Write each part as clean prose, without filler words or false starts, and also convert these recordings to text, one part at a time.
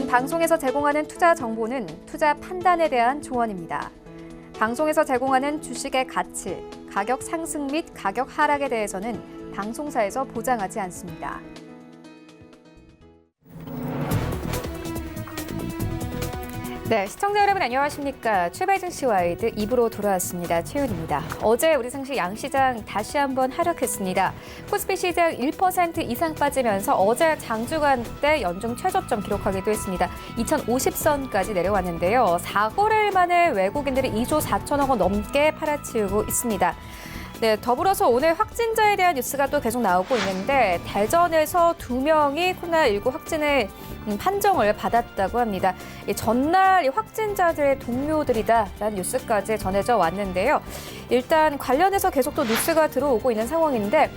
방송에서 제공하는 투자 정보는 투자 판단에 대한 조언입니다. 방송에서 제공하는 주식의 가치, 가격 상승 및 가격 하락에 대해서는 방송사에서 보장하지 않습니다. 네, 시청자 여러분 안녕하십니까. 최발 증시 와이드 2부로 돌아왔습니다. 최윤입니다. 어제 우리 상시 양시장 다시 한번 하락했습니다. 코스피 시장 1% 이상 빠지면서 어제 장주간 때 연중 최저점 기록하기도 했습니다. 2050선까지 내려왔는데요. 4거래일 만에 외국인들이 2조 4천억 원 넘게 팔아치우고 있습니다. 네, 더불어서 오늘 확진자에 대한 뉴스가 또 계속 나오고 있는데 대전에서 2명이 코로나19 확진을 판정을 받았다고 합니다. 전날 이 확진자들의 동료들이다라는 뉴스까지 전해져 왔는데요. 일단 관련해서 계속 또 뉴스가 들어오고 있는 상황인데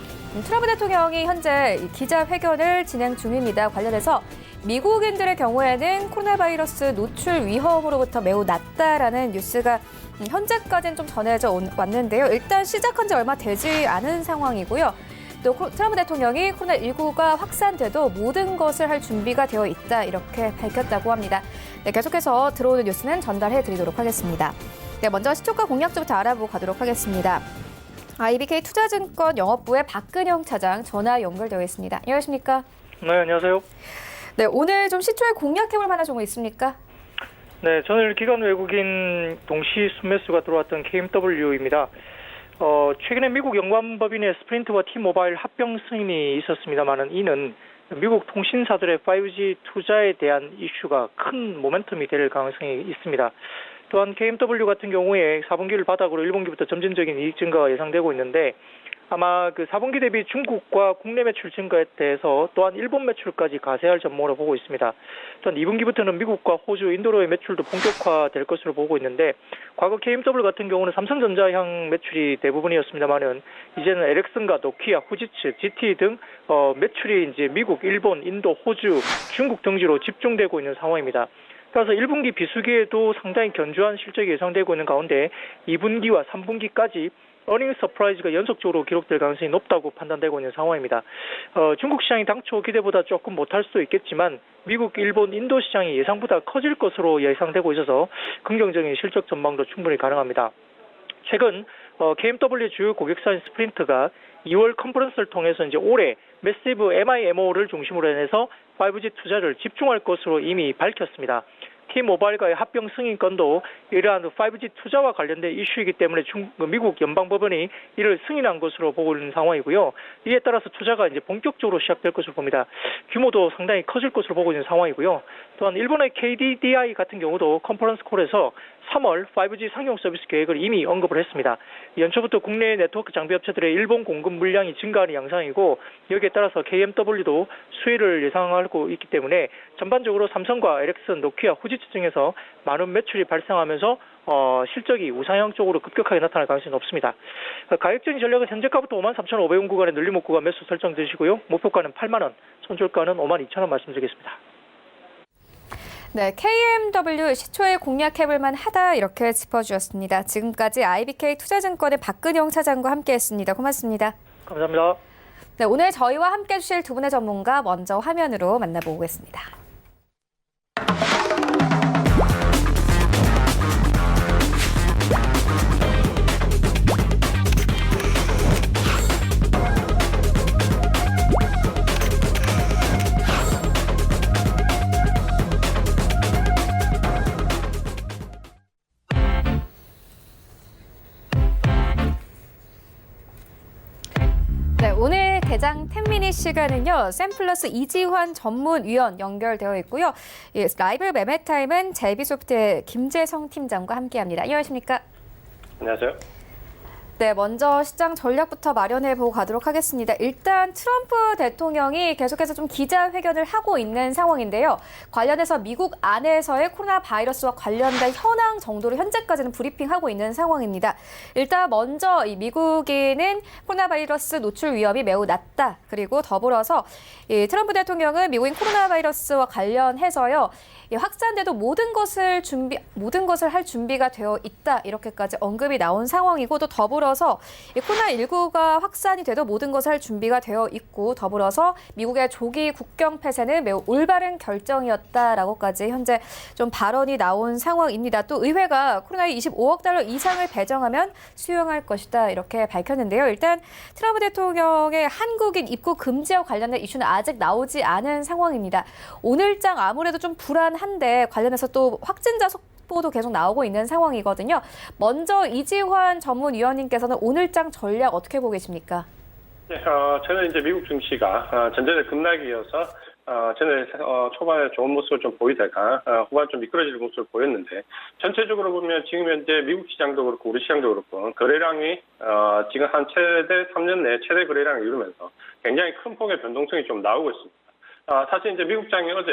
트럼프 대통령이 현재 기자회견을 진행 중입니다. 관련해서 미국인들의 경우에는 코로나 바이러스 노출 위험으로부터 매우 낮다라는 뉴스가 현재까지는 좀 전해져 왔는데요. 일단 시작한 지 얼마 되지 않은 상황이고요. 또 트럼프 대통령이 코로나19가 확산돼도 모든 것을 할 준비가 되어 있다 이렇게 밝혔다고 합니다. 네, 계속해서 들어오는 뉴스는 전달해 드리도록 하겠습니다. 네, 먼저 시초가 공략주부터 알아보고 가도록 하겠습니다. IBK 투자증권 영업부의 박근영 차장 전화 연결되어 있습니다. 안녕하십니까? 네, 안녕하세요. 네, 오늘 좀 시초에 공략해볼 만한 종목 있습니까? 네, 전일 기관 외국인 동시 순매수가 들어왔던 KMW입니다. 최근에 미국 연관법인의 스프린트와 T-모바일 합병 승인이 있었습니다만은 이는 미국 통신사들의 5G 투자에 대한 이슈가 큰 모멘텀이 될 가능성이 있습니다. 또한 KMW 같은 경우에 4분기를 바닥으로 1분기부터 점진적인 이익 증가가 예상되고 있는데 아마 그 4분기 대비 중국과 국내 매출 증가에 대해서 또한 일본 매출까지 가세할 전망으로 보고 있습니다. 또한 2분기부터는 미국과 호주, 인도로의 매출도 본격화될 것으로 보고 있는데 과거 KMW 같은 경우는 삼성전자향 매출이 대부분이었습니다만은 이제는 에렉슨과 노키아, 후지츠, GT 등 매출이 이제 미국, 일본, 인도, 호주, 중국 등지로 집중되고 있는 상황입니다. 따라서 1분기 비수기에도 상당히 견조한 실적이 예상되고 있는 가운데 2분기와 3분기까지 어닝 서프라이즈가 연속적으로 기록될 가능성이 높다고 판단되고 있는 상황입니다. 중국 시장이 당초 기대보다 조금 못할 수도 있겠지만 미국, 일본, 인도 시장이 예상보다 커질 것으로 예상되고 있어서 긍정적인 실적 전망도 충분히 가능합니다. 최근 KMW 주요 고객사인 스프린트가 2월 컨퍼런스를 통해서 이제 올해 매시브 MIMO를 중심으로 해서 5G 투자를 집중할 것으로 이미 밝혔습니다. T-모바일과의 합병 승인 건도 이러한 5G 투자와 관련된 이슈이기 때문에 미국 연방법원이 이를 승인한 것으로 보고 있는 상황이고요. 이에 따라서 투자가 이제 본격적으로 시작될 것으로 봅니다. 규모도 상당히 커질 것으로 보고 있는 상황이고요. 또한 일본의 KDDI 같은 경우도 컨퍼런스 콜에서 3월 5G 상용 서비스 계획을 이미 언급을 했습니다. 연초부터 국내 네트워크 장비 업체들의 일본 공급 물량이 증가하는 양상이고 여기에 따라서 KMW도 수혜를 예상하고 있기 때문에 전반적으로 삼성과 에렉슨, 노키아, 후지츠 등에서 많은 매출이 발생하면서 실적이 우상향 쪽으로 급격하게 나타날 가능성이 높습니다. 가격적인 전략은 현재가부터 53,500원 구간에 늘림목 구간 매수 설정되시고요. 목표가는 8만 원, 손절가는 52,000원 말씀드리겠습니다. 네, KMW 시초에 공략해볼 만하다 이렇게 짚어주셨습니다. 지금까지 IBK 투자증권의 박근영 차장과 함께했습니다. 고맙습니다. 감사합니다. 네, 오늘 저희와 함께해 주실 두 분의 전문가 먼저 화면으로 만나보겠습니다. 네, 오늘 대장 10미닛 시간은요. 샘플러스 이지환 전문위원 연결되어 있고요. 예, 라이브 매매타임은 제비소프트의 김재성 팀장과 함께합니다. 안녕하십니까? 안녕하세요. 네, 먼저 시장 전략부터 마련해보고 가도록 하겠습니다. 일단 트럼프 대통령이 계속해서 좀 기자회견을 하고 있는 상황인데요. 관련해서 미국 안에서의 코로나 바이러스와 관련된 현황 정도로 현재까지는 브리핑하고 있는 상황입니다. 일단 먼저 이 미국인은 코로나 바이러스 노출 위험이 매우 낮다. 그리고 더불어서 이 트럼프 대통령은 미국인 코로나 바이러스와 관련해서요. 확산돼도 모든 것을 할 준비가 되어 있다. 이렇게까지 언급이 나온 상황이고 또 더불어 이어서 이 코로나19가 확산이 돼도 모든 것을 할 준비가 되어 있고 더불어서 미국의 조기 국경 폐쇄는 매우 올바른 결정이었다라고까지 현재 좀 발언이 나온 상황입니다. 또 의회가 코로나에 25억 달러 이상을 배정하면 수용할 것이다 이렇게 밝혔는데요. 일단 트럼프 대통령의 한국인 입국 금지와 관련된 이슈는 아직 나오지 않은 상황입니다. 오늘장 아무래도 좀 불안한데 관련해서 또 확진자 속보도 계속 나오고 있는 상황이거든요. 먼저 이지환 전문위원님께서는 오늘장 전략 어떻게 보고 계십니까? 네, 저는 이제 미국 증시가 전전에 급락이어서 전에 초반에 좋은 모습을 좀 보이다가 후반 좀 미끄러지는 모습을 보였는데 전체적으로 보면 지금 현재 미국 시장도 그렇고 우리 시장도 그렇고 거래량이 지금 한 최대 3년 내 최대 거래량을 이루면서 굉장히 큰 폭의 변동성이 좀 나오고 있습니다. 사실 이제 미국 장이 어제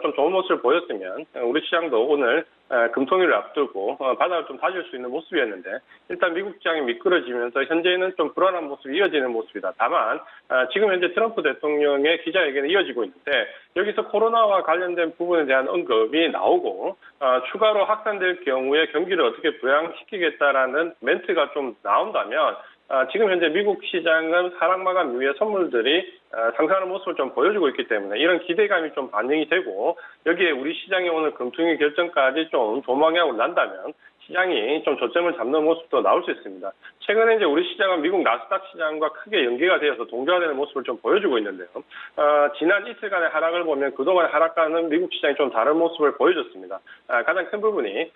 좀 좋은 모습을 보였으면 우리 시장도 오늘 금통일을 앞두고 바닥을 좀 다질 수 있는 모습이었는데 일단 미국 시장이 미끄러지면서 현재는 좀 불안한 모습이 이어지는 모습이다. 다만 지금 현재 트럼프 대통령의 기자회견이 이어지고 있는데 여기서 코로나와 관련된 부분에 대한 언급이 나오고 추가로 확산될 경우에 경기를 어떻게 부양시키겠다라는 멘트가 좀 나온다면 지금 현재 미국 시장은 하락 마감 이후에 선물들이 상승하는 모습을 좀 보여주고 있기 때문에 이런 기대감이 좀 반영이 되고 여기에 우리 시장이 오늘 금통위 결정까지 좀 좋은 방향으로 난다면 시장이 좀 저점을 잡는 모습도 나올 수 있습니다. 최근에 이제 우리 시장은 미국 나스닥 시장과 크게 연계가 되어서 동조화되는 모습을 좀 보여주고 있는데요. 지난 이틀간의 하락을 보면 그동안의 하락과는 미국 시장이 좀 다른 모습을 보여줬습니다. 가장 큰 부분이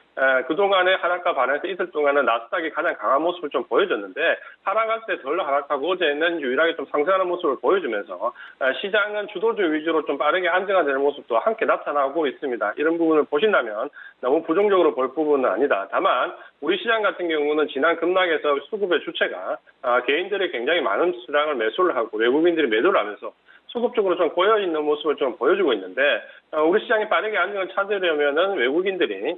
그동안의 하락과 반해서 이틀 동안은 나스닥이 가장 강한 모습을 좀 보여줬는데 하락할 때 덜 하락하고 어제는 유일하게 좀 상승하는 모습을 보여주면서 시장은 주도주 위주로 좀 빠르게 안정화되는 모습도 함께 나타나고 있습니다. 이런 부분을 보신다면 너무 부정적으로 볼 부분은 아니다. 다만 우리 시장 같은 경우는 지난 급락에서 수급의 주체가 개인들이 굉장히 많은 수량을 매수를 하고 외국인들이 매도를 하면서 수급적으로 좀 꼬여있는 모습을 좀 보여주고 있는데 우리 시장이 빠르게 안정을 찾으려면은 외국인들이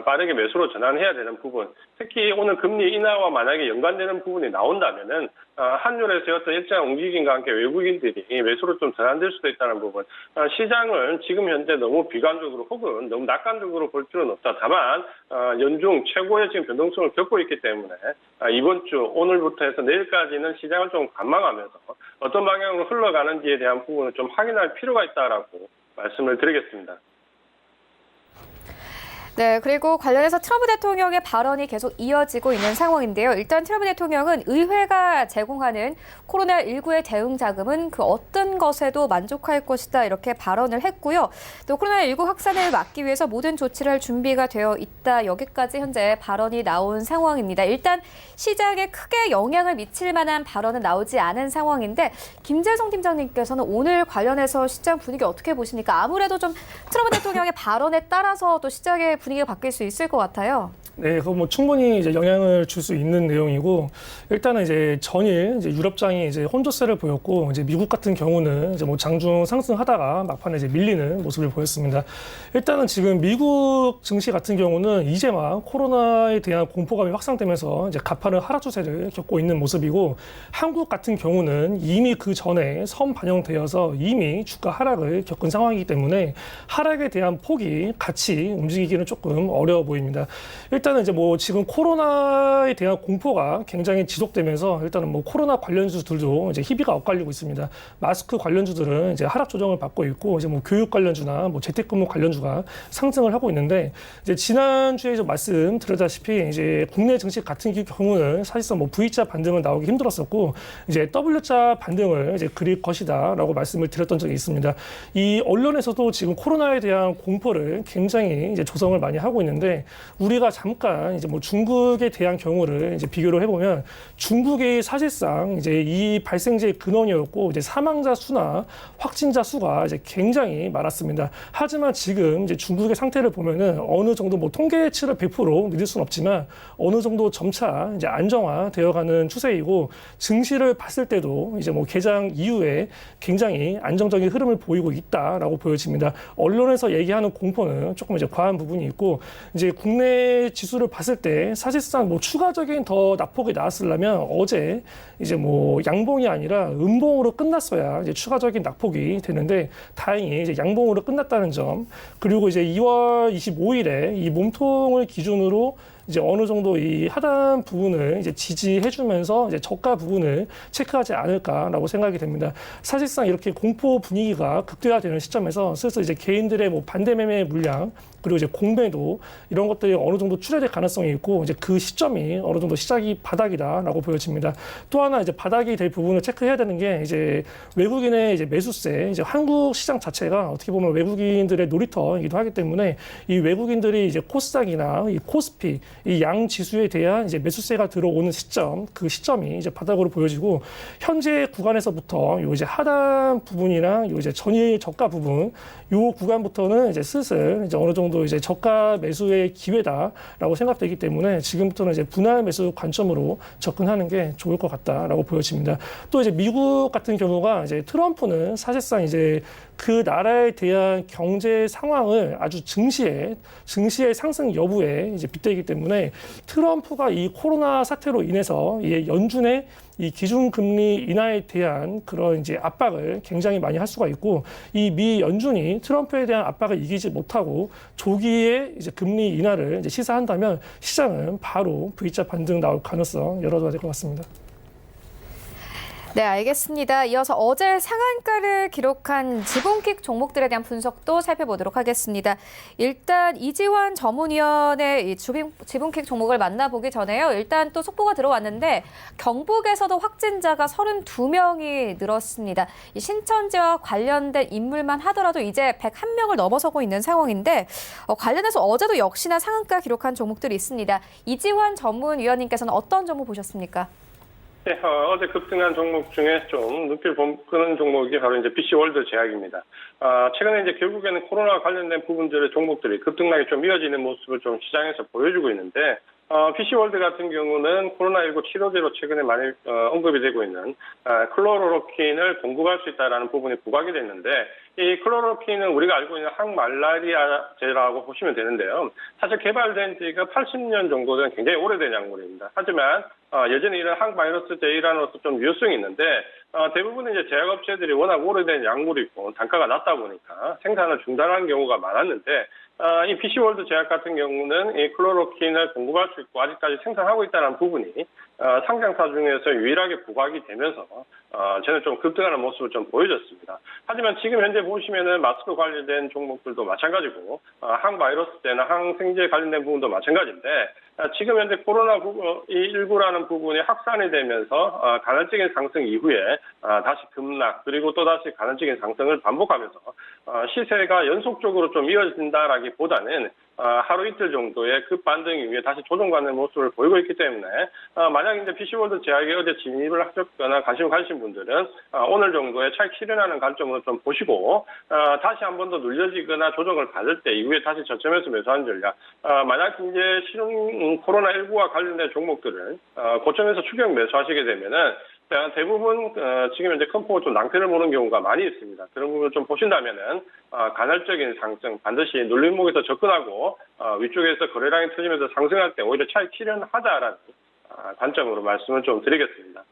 빠르게 매수로 전환해야 되는 부분, 특히 오늘 금리 인하와 만약에 연관되는 부분이 나온다면은 환율에서의 어떤 일정한 움직임과 함께 외국인들이 매수로 좀 전환될 수도 있다는 부분, 시장을 지금 현재 너무 비관적으로 혹은 너무 낙관적으로 볼 필요는 없다. 다만 연중 최고의 지금 변동성을 겪고 있기 때문에 이번 주 오늘부터 해서 내일까지는 시장을 좀 관망하면서 어떤 방향으로 흘러가는지에 대한 부분을 좀 확인할 필요가 있다라고 말씀을 드리겠습니다. 네, 그리고 관련해서 트럼프 대통령의 발언이 계속 이어지고 있는 상황인데요. 일단 트럼프 대통령은 의회가 제공하는 코로나19의 대응 자금은 그 어떤 것에도 만족할 것이다 이렇게 발언을 했고요. 또 코로나19 확산을 막기 위해서 모든 조치를 할 준비가 되어 있다. 여기까지 현재 발언이 나온 상황입니다. 일단 시장에 크게 영향을 미칠 만한 발언은 나오지 않은 상황인데 김재성 팀장님께서는 오늘 관련해서 시장 분위기 어떻게 보십니까? 아무래도 좀 트럼프 대통령의 발언에 따라서 또 시장의 분위기가 바뀔 수 있을 것 같아요. 네, 그거 뭐 충분히 이제 영향을 줄 수 있는 내용이고 일단은 이제 전일 이제 유럽장이 이제 혼조세를 보였고 이제 미국 같은 경우는 이제 뭐 장중 상승하다가 막판에 이제 밀리는 모습을 보였습니다. 일단은 지금 미국 증시 같은 경우는 이제 막 코로나에 대한 공포감이 확산되면서 이제 가파른 하락 추세를 겪고 있는 모습이고 한국 같은 경우는 이미 그 전에 선 반영되어서 이미 주가 하락을 겪은 상황이기 때문에 하락에 대한 폭이 같이 움직이기는 조금 어려워 보입니다. 일단은 이제 뭐 지금 코로나에 대한 공포가 굉장히 지속되면서 일단은 뭐 코로나 관련주들도 이제 희비가 엇갈리고 있습니다. 마스크 관련주들은 이제 하락 조정을 받고 있고 이제 뭐 교육 관련주나 뭐 재택근무 관련주가 상승을 하고 있는데 이제 지난주에 좀 말씀드렸다시피 이제 국내 증시 같은 경우는 사실상 뭐 V자 반등은 나오기 힘들었었고 이제 W자 반등을 이제 그릴 것이다라고 말씀을 드렸던 적이 있습니다. 이 언론에서도 지금 코로나에 대한 공포를 굉장히 이제 조성을 많이 하고 있는데 우리가 잠깐 이제 뭐 중국에 대한 경우를 이제 비교를 해보면 중국이 사실상 이제 이 발생제의 근원이었고 이제 사망자 수나 확진자 수가 이제 굉장히 많았습니다. 하지만 지금 이제 중국의 상태를 보면은 어느 정도 뭐 통계치를 100% 믿을 수는 없지만 어느 정도 점차 이제 안정화되어가는 추세이고 증시를 봤을 때도 이제 뭐 개장 이후에 굉장히 안정적인 흐름을 보이고 있다라고 보여집니다. 언론에서 얘기하는 공포는 조금 이제 과한 부분이 있고 이제 국내 지수를 봤을 때 사실상 뭐 추가적인 더 낙폭이 나왔으려면 어제 이제 뭐 양봉이 아니라 음봉으로 끝났어야 이제 추가적인 낙폭이 되는데 다행히 이제 양봉으로 끝났다는 점 그리고 이제 2월 25일에 이 몸통을 기준으로 이제 어느 정도 이 하단 부분을 이제 지지해주면서 이제 저가 부분을 체크하지 않을까라고 생각이 됩니다. 사실상 이렇게 공포 분위기가 극대화되는 시점에서 슬슬 이제 개인들의 뭐 반대 매매 물량 그리고 이제 공매도 이런 것들이 어느 정도 출혈될 가능성이 있고 이제 그 시점이 어느 정도 시작이 바닥이다라고 보여집니다. 또 하나 이제 바닥이 될 부분을 체크해야 되는 게 이제 외국인의 이제 매수세, 이제 한국 시장 자체가 어떻게 보면 외국인들의 놀이터이기도 하기 때문에 이 외국인들이 이제 코스닥이나 이 코스피 이 양 지수에 대한 이제 매수세가 들어오는 시점, 그 시점이 이제 바닥으로 보여지고 현재 구간에서부터 요 이제 하단 부분이랑 요 이제 전일 저가 부분 요 구간부터는 이제 슬슬 이제 어느 정도 이제 저가 매수의 기회다라고 생각되기 때문에 지금부터는 이제 분할 매수 관점으로 접근하는 게 좋을 것 같다라고 보여집니다. 또 이제 미국 같은 경우가 이제 트럼프는 사실상 이제 그 나라에 대한 경제 상황을 아주 증시의 상승 여부에 이제 빗대기 때문에 트럼프가 이 코로나 사태로 인해서 이 연준의 이 기준금리 인하에 대한 그런 이제 압박을 굉장히 많이 할 수가 있고 이 미 연준이 트럼프에 대한 압박을 이기지 못하고 조기에 이제 금리 인하를 이제 시사한다면 시장은 바로 V자 반등 나올 가능성 열어둬야 될 것 같습니다. 네, 알겠습니다. 이어서 어제 상한가를 기록한 지분킥 종목들에 대한 분석도 살펴보도록 하겠습니다. 일단 이지환 전문위원의 지분킥 종목을 만나보기 전에요. 일단 또 속보가 들어왔는데 경북에서도 확진자가 32명이 늘었습니다. 이 신천지와 관련된 인물만 하더라도 이제 101명을 넘어서고 있는 상황인데 관련해서 어제도 역시나 상한가 기록한 종목들이 있습니다. 이지환 전문위원님께서는 어떤 점을 보셨습니까? 네, 어제 급등한 종목 중에 좀 눈길 끄는 종목이 바로 이제 BC월드 제약입니다. 최근에 이제 결국에는 코로나 관련된 부분들의 종목들이 급등락이 좀 이어지는 모습을 좀 시장에서 보여주고 있는데, BC월드 같은 경우는 코로나19 치료제로 최근에 많이 언급이 되고 있는 클로로로킨을 공급할 수 있다는 부분이 부각이 됐는데, 이 클로로로킨은 우리가 알고 있는 항말라리아제라고 보시면 되는데요. 사실 개발된 지가 80년 정도 된 굉장히 오래된 약물입니다. 하지만 여전히 이런 항바이러스 제이라는로서 좀 유효성이 있는데 대부분 이제 제약업체들이 워낙 오래된 약물이고 단가가 낮다 보니까 생산을 중단한 경우가 많았는데 이 BC월드 제약 같은 경우는 이 클로로킨을 공급할 수 있고 아직까지 생산하고 있다는 부분이 상장사 중에서 유일하게 부각이 되면서 저는 좀 급등하는 모습을 좀 보여줬습니다. 하지만 지금 현재 보시면은 마스크 관련된 종목들도 마찬가지고 항바이러스제나 항생제 관련된 부분도 마찬가지인데 지금 현재 코로나19라는 부분이 확산이 되면서 간헐적인 상승 이후에 다시 급락 그리고 또 다시 간헐적인 상승을 반복하면서 시세가 연속적으로 좀 이어진다라기보다는 하루 이틀 정도의 급반등 이후에 다시 조정받는 모습을 보이고 있기 때문에 만약 이제 BC월드 제약에 어제 진입을 하셨거나 관심 가지신 분들은 오늘 정도의 차익 실현하는 관점으로 좀 보시고 다시 한 번 더 눌려지거나 조정을 받을 때 이후에 다시 저점에서 매수하는 전략 만약 이제 코로나19와 관련된 종목들을 고점에서 추격 매수하시게 되면은 대부분 지금 현재 큰 폭으로 좀 낭패를 보는 경우가 많이 있습니다. 그런 부분을 좀 보신다면은 간헐적인 상승 반드시 눌림목에서 접근하고 위쪽에서 거래량이 터지면서 상승할 때 오히려 차익 실현하자라는 관점으로 말씀을 좀 드리겠습니다.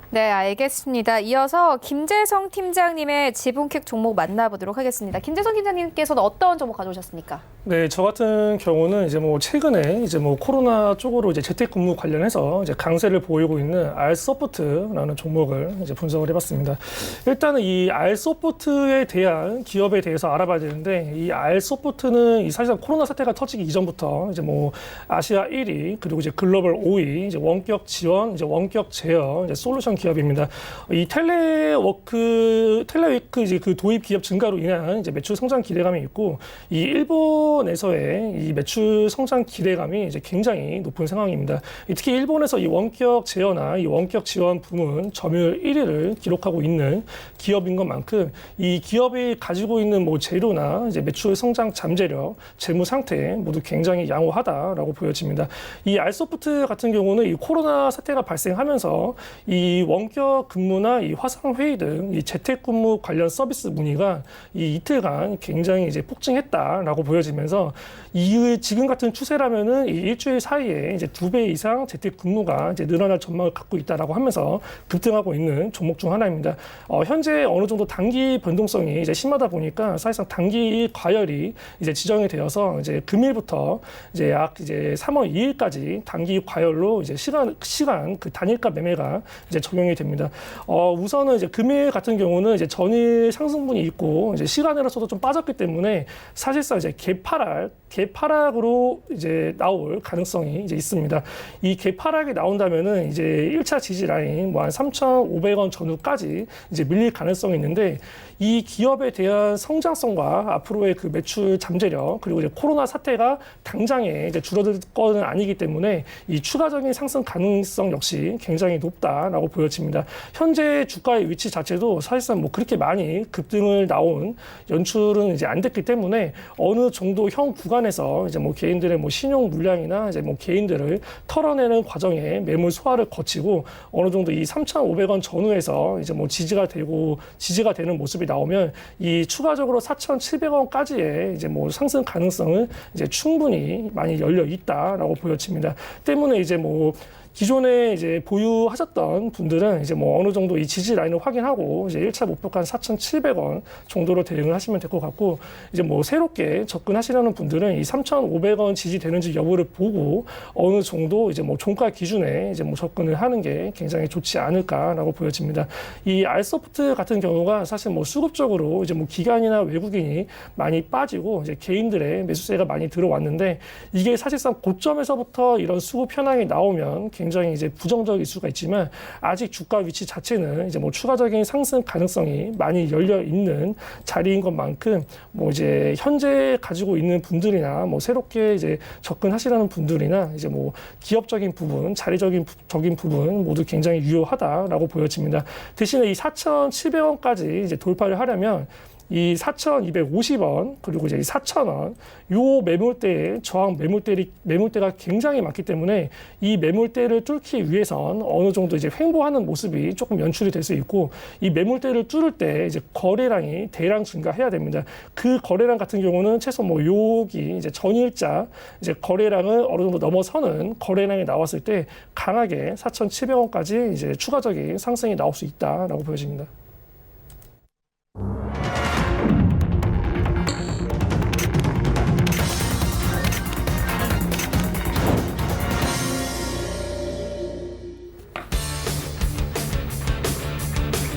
네, 알겠습니다. 이어서 김재성 팀장님의 지분킥 종목 만나보도록 하겠습니다. 김재성 팀장님께서는 어떤 종목 가져오셨습니까? 네, 저 같은 경우는 이제 뭐 최근에 이제 뭐 코로나 쪽으로 이제 재택근무 관련해서 이제 강세를 보이고 있는 R소프트라는 종목을 이제 분석을 해봤습니다. 일단은 이 R소프트에 대한 기업에 대해서 알아봐야 되는데 이 R소프트는 이 사실상 코로나 사태가 터지기 이전부터 이제 뭐 아시아 1위 그리고 이제 글로벌 5위 이제 원격 지원 이제 원격 제어 이제 솔루션 기업입니다. 이 텔레워크 이제 그 도입 기업 증가로 인한 이제 매출 성장 기대감이 있고 이 일본에서의 이 매출 성장 기대감이 이제 굉장히 높은 상황입니다. 특히 일본에서 이 원격 제어나 이 원격 지원 부문 점유율 1위를 기록하고 있는 기업인 것만큼 이 기업이 가지고 있는 뭐 재료나 이제 매출 성장 잠재력, 재무 상태 모두 굉장히 양호하다라고 보여집니다. 이 R소프트 같은 경우는 이 코로나 사태가 발생하면서 이 원격 근무나 이 화상 회의 등 이 재택근무 관련 서비스 문의가 이 이틀간 굉장히 이제 폭증했다라고 보여지면서 나오면서 이 지금 같은 추세라면은 이 일주일 사이에 이제 2배 이상 재택근무가 이제 늘어날 전망을 갖고 있다라고 하면서 급등하고 있는 종목 중 하나입니다. 현재 어느 정도 단기 변동성이 이제 심하다 보니까 사실상 단기 과열이 이제 지정이 되어서 이제 금일부터 이제 약 이제 3월 2일까지 단기 과열로 이제 시간 그 단일가 매매가 이제 적용이 됩니다. 우선은 이제 금일 같은 경우는 이제 전일 상승분이 있고 이제 시간으로서도 좀 빠졌기 때문에 사실상 이제 개파락으로 이제 나올 가능성이 이제 있습니다. 이 개파락이 나온다면은 이제 1차 지지 라인 뭐 한 3,500원 전후까지 이제 밀릴 가능성이 있는데 이 기업에 대한 성장성과 앞으로의 그 매출 잠재력 그리고 이제 코로나 사태가 당장에 이제 줄어들 거는 아니기 때문에 이 추가적인 상승 가능성 역시 굉장히 높다라고 보여집니다. 현재 주가의 위치 자체도 사실상 뭐 그렇게 많이 급등을 나온 연출은 이제 안 됐기 때문에 어느 정도 형 구간에서 이제 뭐 개인들의 뭐 신용 물량이나 이제 뭐 개인들을 털어내는 과정에 매물 소화를 거치고 어느 정도 이 3,500원 전후에서 이제 뭐 지지가 되는 모습이 나오면 이 추가적으로 4,700원까지의 이제 뭐 상승 가능성은 이제 충분히 많이 열려 있다라고 보여집니다. 때문에 이제 뭐 기존에 이제 보유하셨던 분들은 이제 뭐 어느 정도 이 지지 라인을 확인하고 이제 1차 목표가 4,700원 정도로 대응을 하시면 될 것 같고 이제 뭐 새롭게 접근하시려는 분들은 이 3,500원 지지되는지 여부를 보고 어느 정도 이제 뭐 종가 기준에 이제 뭐 접근을 하는 게 굉장히 좋지 않을까라고 보여집니다. 이 알소프트 같은 경우가 사실 뭐 수급적으로 이제 뭐 기관이나 외국인이 많이 빠지고 이제 개인들의 매수세가 많이 들어왔는데 이게 사실상 고점에서부터 이런 수급 현황이 나오면 굉장히 이제 부정적일 수가 있지만 아직 주가 위치 자체는 이제 뭐 추가적인 상승 가능성이 많이 열려 있는 자리인 것만큼 뭐 이제 현재 가지고 있는 분들이나 뭐 새롭게 이제 접근하시려는 분들이나 이제 뭐 기업적인 부분, 자리적인 부분 모두 굉장히 유효하다라고 보여집니다. 대신에 이 4,700원까지 이제 돌파를 하려면 이 4,250원 그리고 이제 4,000원 요 매물대의 저항 매물대가 굉장히 많기 때문에 이 매물대를 뚫기 위해선 어느 정도 이제 횡보하는 모습이 조금 연출이 될 수 있고 이 매물대를 뚫을 때 이제 거래량이 대량 증가해야 됩니다. 그 거래량 같은 경우는 최소 뭐 여기 이제 전일자 이제 거래량을 어느 정도 넘어서는 거래량이 나왔을 때 강하게 4,700원까지 이제 추가적인 상승이 나올 수 있다라고 보여집니다.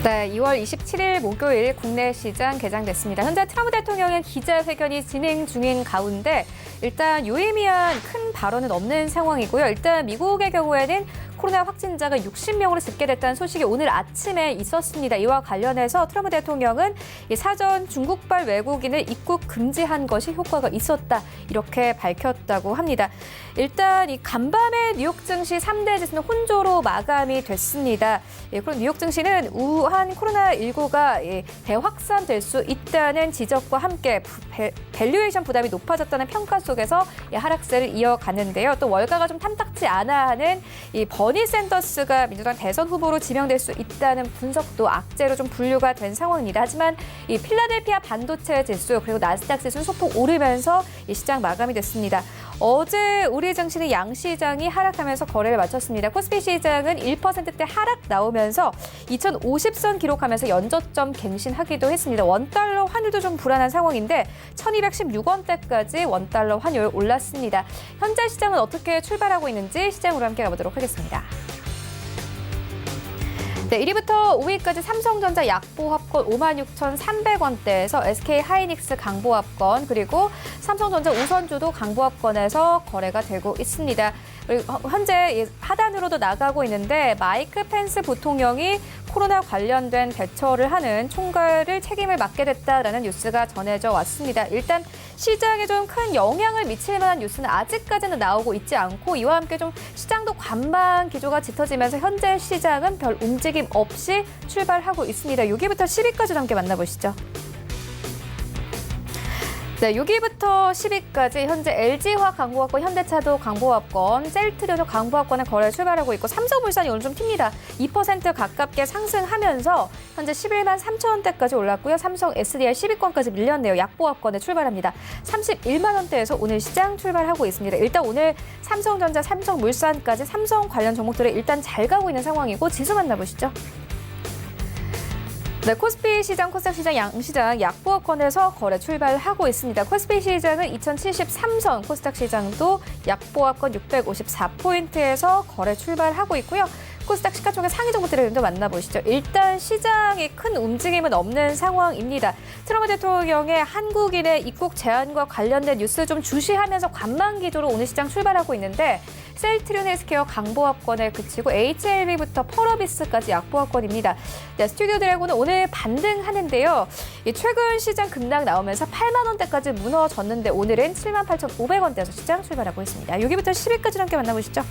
네, 2월 27일 목요일 국내 시장 개장됐습니다. 현재 트럼프 대통령의 기자회견이 진행 중인 가운데 일단 유의미한 큰 발언은 없는 상황이고요. 일단 미국의 경우에는 코로나 확진자가 60명으로 집계됐다는 소식이 오늘 아침에 있었습니다. 이와 관련해서 트럼프 대통령은 사전 중국발 외국인을 입국 금지한 것이 효과가 있었다. 이렇게 밝혔다고 합니다. 일단 이 간밤에 뉴욕 증시 3대 지수는 혼조로 마감이 됐습니다. 그럼 뉴욕 증시는 우한 코로나19가 대확산될 수 있다는 지적과 함께 밸류에이션 부담이 높아졌다는 평가 속에서 하락세를 이어갔는데요. 또 월가가 좀 탐탁지 않아 하는 이 버니 샌더스가 민주당 대선 후보로 지명될 수 있다는 분석도 악재로 좀 분류가 된 상황입니다. 하지만 이 필라델피아 반도체 지수 그리고 나스닥 지수는 소폭 오르면서 이 시장 마감이 됐습니다. 어제 우리 증시는 양시장이 하락하면서 거래를 마쳤습니다. 코스피 시장은 1%대 하락 나오면서 2050선 기록하면서 연저점 갱신하기도 했습니다. 원달러 환율도 좀 불안한 상황인데 1216원대까지 원달러 환율 올랐습니다. 현재 시장은 어떻게 출발하고 있는지 시장으로 함께 가보도록 하겠습니다. 네, 1위부터 5위까지 삼성전자 약보합권 56,300원대에서 SK하이닉스 강보합권 그리고 삼성전자 우선주도 강보합권에서 거래가 되고 있습니다. 그리고 현재 하단으로도 나가고 있는데 마이크 펜스 부통령이 코로나 관련된 대처를 하는 총괄을 책임을 맡게 됐다라는 뉴스가 전해져 왔습니다. 일단 시장에 좀 큰 영향을 미칠 만한 뉴스는 아직까지는 나오고 있지 않고 이와 함께 좀 시장도 관망 기조가 짙어지면서 현재 시장은 별 움직임 없이 출발하고 있습니다. 6위부터 10위까지 함께 만나보시죠. 네, 6위부터 10위까지 현재 LG화학 강보합권, 현대차도 강보합권, 셀트리온도 강보합권의 거래 출발하고 있고 삼성물산이 오늘 좀 튑니다. 2% 가깝게 상승하면서 현재 11만 3천 원대까지 올랐고요. 삼성 SDI 10위권까지 밀렸네요. 약보합권에 출발합니다. 31만 원대에서 오늘 시장 출발하고 있습니다. 일단 오늘 삼성전자, 삼성물산까지 삼성 관련 종목들이 일단 잘 가고 있는 상황이고 지수 만나보시죠. 네, 코스피 시장, 코스닥 시장, 양시장 약보합권에서 거래 출발하고 있습니다. 코스피 시장은 2073선, 코스닥 시장도 약보합권 654포인트에서 거래 출발하고 있고요. 코스닥 시가총액 상위 종목들을 좀 만나보시죠. 일단 시장에 큰 움직임은 없는 상황입니다. 트럼프 대통령의 한국인의 입국 제한과 관련된 뉴스 좀 주시하면서 관망 기조로 오늘 시장 출발하고 있는데 셀트리온 헬스케어 강보합권에 그치고 HLB부터 펄어비스까지 약보합권입니다. 네, 스튜디오 드래곤은 오늘 반등하는데요. 최근 시장 급락 나오면서 8만 원대까지 무너졌는데 오늘은 7만 8,500원대에서 시장 출발하고 있습니다. 6위부터 10위까지 함께 만나보시죠.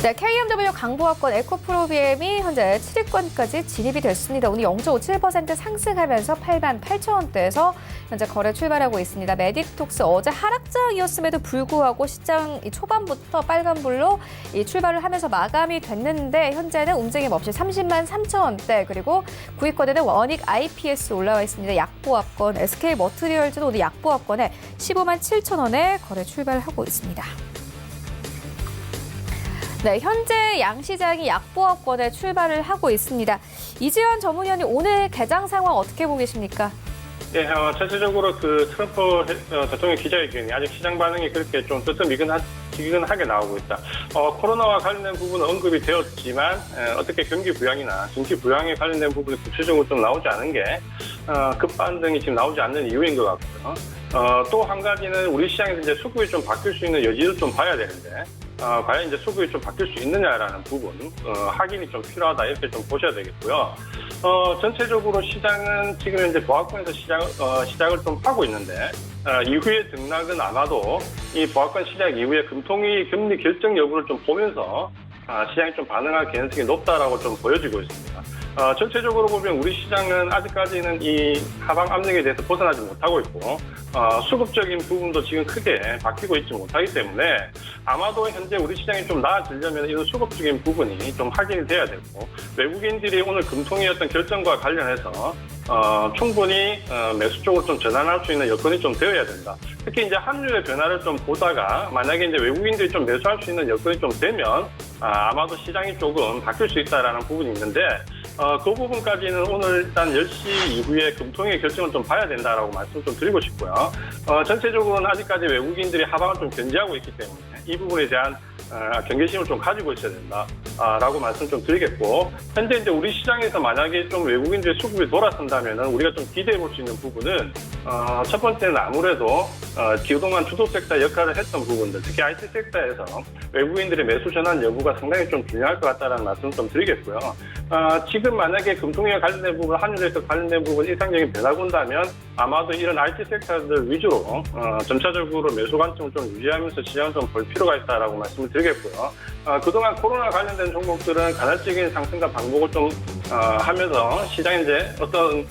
네, KMW 강보합권 에코프로비엠이 현재 7위권까지 진입이 됐습니다. 오늘 0.57% 상승하면서 8만 8천 원대에서 현재 거래 출발하고 있습니다. 메딕톡스 어제 하락장이었음에도 불구하고 시장 초반부터 빨간불로 출발을 하면서 마감이 됐는데 현재는 움직임 없이 30만 3천 원대 그리고 9위권에는 원익 IPS 올라와 있습니다. 약보합권 SK머트리얼즈도 오늘 약보합권에 15만 7천 원에 거래 출발하고 있습니다. 네, 현재 양시장이 약보합권에 출발을 하고 있습니다. 이지현 전문위원님 오늘 개장 상황 어떻게 보고 계십니까? 네, 전체적으로 그 트럼프 대통령 기자회견이 아직 시장 반응이 그렇게 좀 뜨뜻미근하게 나오고 있다. 코로나와 관련된 부분은 언급이 되었지만 어떻게 경기 부양이나 정치 부양에 관련된 부분이 구체적으로 좀 나오지 않은 게 급반등이 지금 나오지 않는 이유인 것 같고요. 또 한 가지는 우리 시장에서 이제 수급이 좀 바뀔 수 있는 여지를 좀 봐야 되는데 과연 이제 수급이 좀 바뀔 수 있느냐라는 부분 확인이 좀 필요하다 이렇게 좀 보셔야 되겠고요. 전체적으로 시장은 지금 현재 보합권에서 시작을 좀 하고 있는데 이후에 등락은 아마도 이 보합권 시작 이후에 금통위 금리 결정 여부를 좀 보면서 시장이 좀 반응할 가능성이 높다라고 좀 보여지고 있습니다. 전체적으로 보면 우리 시장은 아직까지는 이 하방 압력에 대해서 벗어나지 못하고 있고 수급적인 부분도 지금 크게 바뀌고 있지 못하기 때문에 아마도 현재 우리 시장이 좀 나아지려면 이런 수급적인 부분이 좀 확인이 돼야 되고 외국인들이 오늘 금통위 어떤 결정과 관련해서 충분히 매수 쪽으로 좀 전환할 수 있는 여건이 좀 되어야 된다. 특히 이제 환율의 변화를 좀 보다가 만약에 이제 외국인들이 좀 매수할 수 있는 여건이 좀 되면 아마도 시장이 조금 바뀔 수 있다라는 부분이 있는데 그 부분까지는 오늘 일단 10시 이후에 금통위 결정을 좀 봐야 된다라고 말씀 좀 드리고 싶고요. 전체적으로는 아직까지 외국인들이 하방을 좀 견제하고 있기 때문에 이 부분에 대한 경계심을 좀 가지고 있어야 된다라고 말씀 좀 드리겠고 현재 이제 우리 시장에서 만약에 좀 외국인들의 수급이 돌아선다면은 우리가 좀 기대해 볼 수 있는 부분은 첫 번째는 아무래도 그동안 주도 섹터 역할을 했던 부분들 특히 IT 섹터에서 외국인들의 매수 전환 여부가 상당히 좀 중요할 것 같다는 말씀 좀 드리겠고요. 지금 만약에 금통위와 관련된 부분, 환율에서 관련된 부분 일상적인 변화가 온다면 아마도 이런 IT 섹터들 위주로 점차적으로 매수 관점을 좀 유지하면서 시장을 좀 볼 필요가 있다라고 말씀을 드리겠고요. 그동안 코로나 관련된 종목들은 간헐적인 상승과 반복을 좀 하면서 시장에 이제 어떤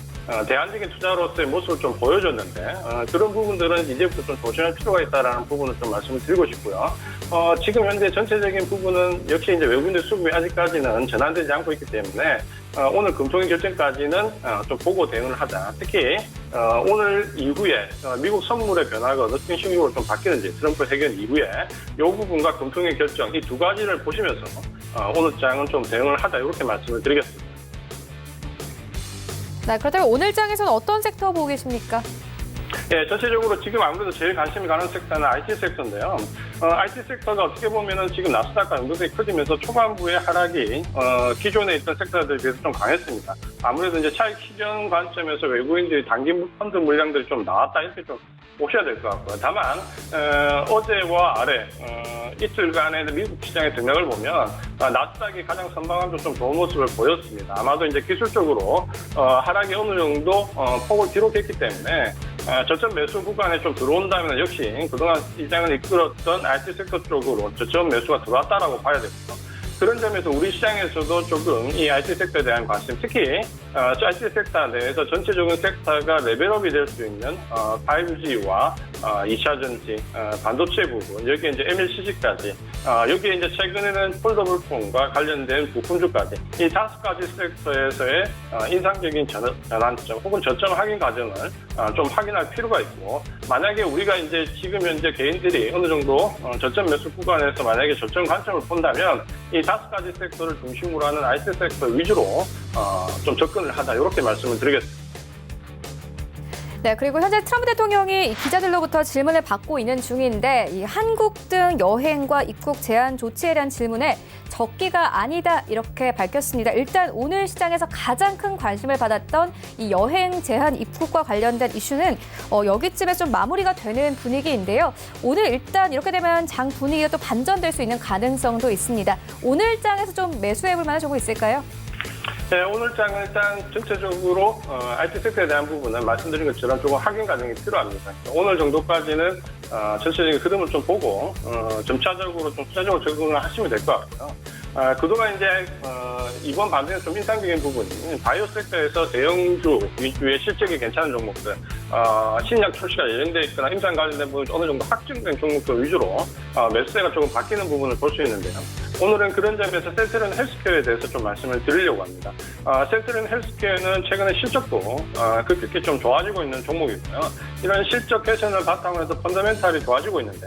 대안적인 투자로서의 모습을 좀 보여줬는데 그런 부분들은 이제부터 좀 조심할 필요가 있다라는 부분을 좀 말씀을 드리고 싶고요. 지금 현재 전체적인 부분은 역시 이제 외국인들 수급이 아직까지는 전환되지 않고 있기 때문에 오늘 금통위 결정까지는 좀 보고 대응을 하자. 특히 오늘 이후에 미국 선물의 변화가 어떤 식으로 좀 바뀌는지 트럼프 해견 이후에 이 부분과 금통위 결정 이 두 가지를 보시면서 오늘 장은 좀 대응을 하자 이렇게 말씀을 드리겠습니다. 네, 그렇다면 오늘 장에서는 어떤 섹터 보고 계십니까? 예, 전체적으로 지금 아무래도 제일 관심이 가는 섹터는 IT 섹터인데요. IT 섹터가 어떻게 보면은 지금 나스닥과 연동성이 커지면서 초반부의 하락이 기존에 있던 섹터들에 비해서 좀 강했습니다. 아무래도 이제 차익 실현 관점에서 외국인들이 단기 펀드 물량들이 좀 나왔다 이렇게 좀 보셔야 될 것 같고요. 다만 어제와 아래 이틀간의 미국 시장의 등락을 보면 나스닥이 가장 선방하면서 좀 좋은 모습을 보였습니다. 아마도 이제 기술적으로 하락이 어느 정도 폭을 기록했기 때문에 저점 매수 구간에 좀 들어온다면 역시 그동안 시장을 이끌었던 IT 섹터 쪽으로 저점 매수가 들어왔다라고 봐야 됩니다. 그런 점에서 우리 시장에서도 조금 이 IT 섹터에 대한 관심, 특히 IT 섹터 내에서 전체적인 섹터가 레벨업이 될 수 있는 5G와 2차 전지, 반도체 부분, 여기에 이제 MLCC까지, 여기에 이제 최근에는 폴더블폰과 관련된 부품주까지 이 5가지 섹터에서의 인상적인 전환점 혹은 저점 확인 과정을 좀 확인할 필요가 있고, 만약에 우리가 이제 지금 현재 개인들이 어느 정도 저점 매수 구간에서 만약에 저점 관점을 본다면 이 5가지 섹터를 중심으로 하는 IT 섹터 위주로 좀 접근을 하자, 이렇게 말씀을 드리겠습니다. 네, 그리고 현재 트럼프 대통령이 이 기자들로부터 질문을 받고 있는 중인데 이 한국 등 여행과 입국 제한 조치에 대한 질문에 적기가 아니다 이렇게 밝혔습니다. 일단 오늘 시장에서 가장 큰 관심을 받았던 이 여행 제한 입국과 관련된 이슈는 여기쯤에 좀 마무리가 되는 분위기인데요. 오늘 일단 이렇게 되면 장 분위기가 또 반전될 수 있는 가능성도 있습니다. 오늘 장에서 좀 매수해볼 만한 종목 있을까요? 네, 오늘 장은 일단 전체적으로 IT 섹터에 대한 부분은 말씀드린 것처럼 조금 확인 과정이 필요합니다. 오늘 정도까지는 전체적인 흐름을 좀 보고 점차적으로 좀 투자적으로 적응을 하시면 될 것 같고요. 그동안 이제 이번 반등에서 좀 인상적인 부분이 바이오 섹터에서 대형주 위주의 실적이 괜찮은 종목들, 신약 출시가 예정돼 있거나 임상 관련된 부분 어느 정도 확정된 종목들 위주로 매수세가 조금 바뀌는 부분을 볼 수 있는데요. 오늘은 그런 점에서 셀트리온 헬스케어에 대해서 좀 말씀을 드리려고 합니다. 셀트리온 헬스케어는 최근에 실적도 급격히 좀 좋아지고 있는 종목이고요. 이런 실적 개선을 바탕으로 해서 펀더멘탈이 좋아지고 있는데,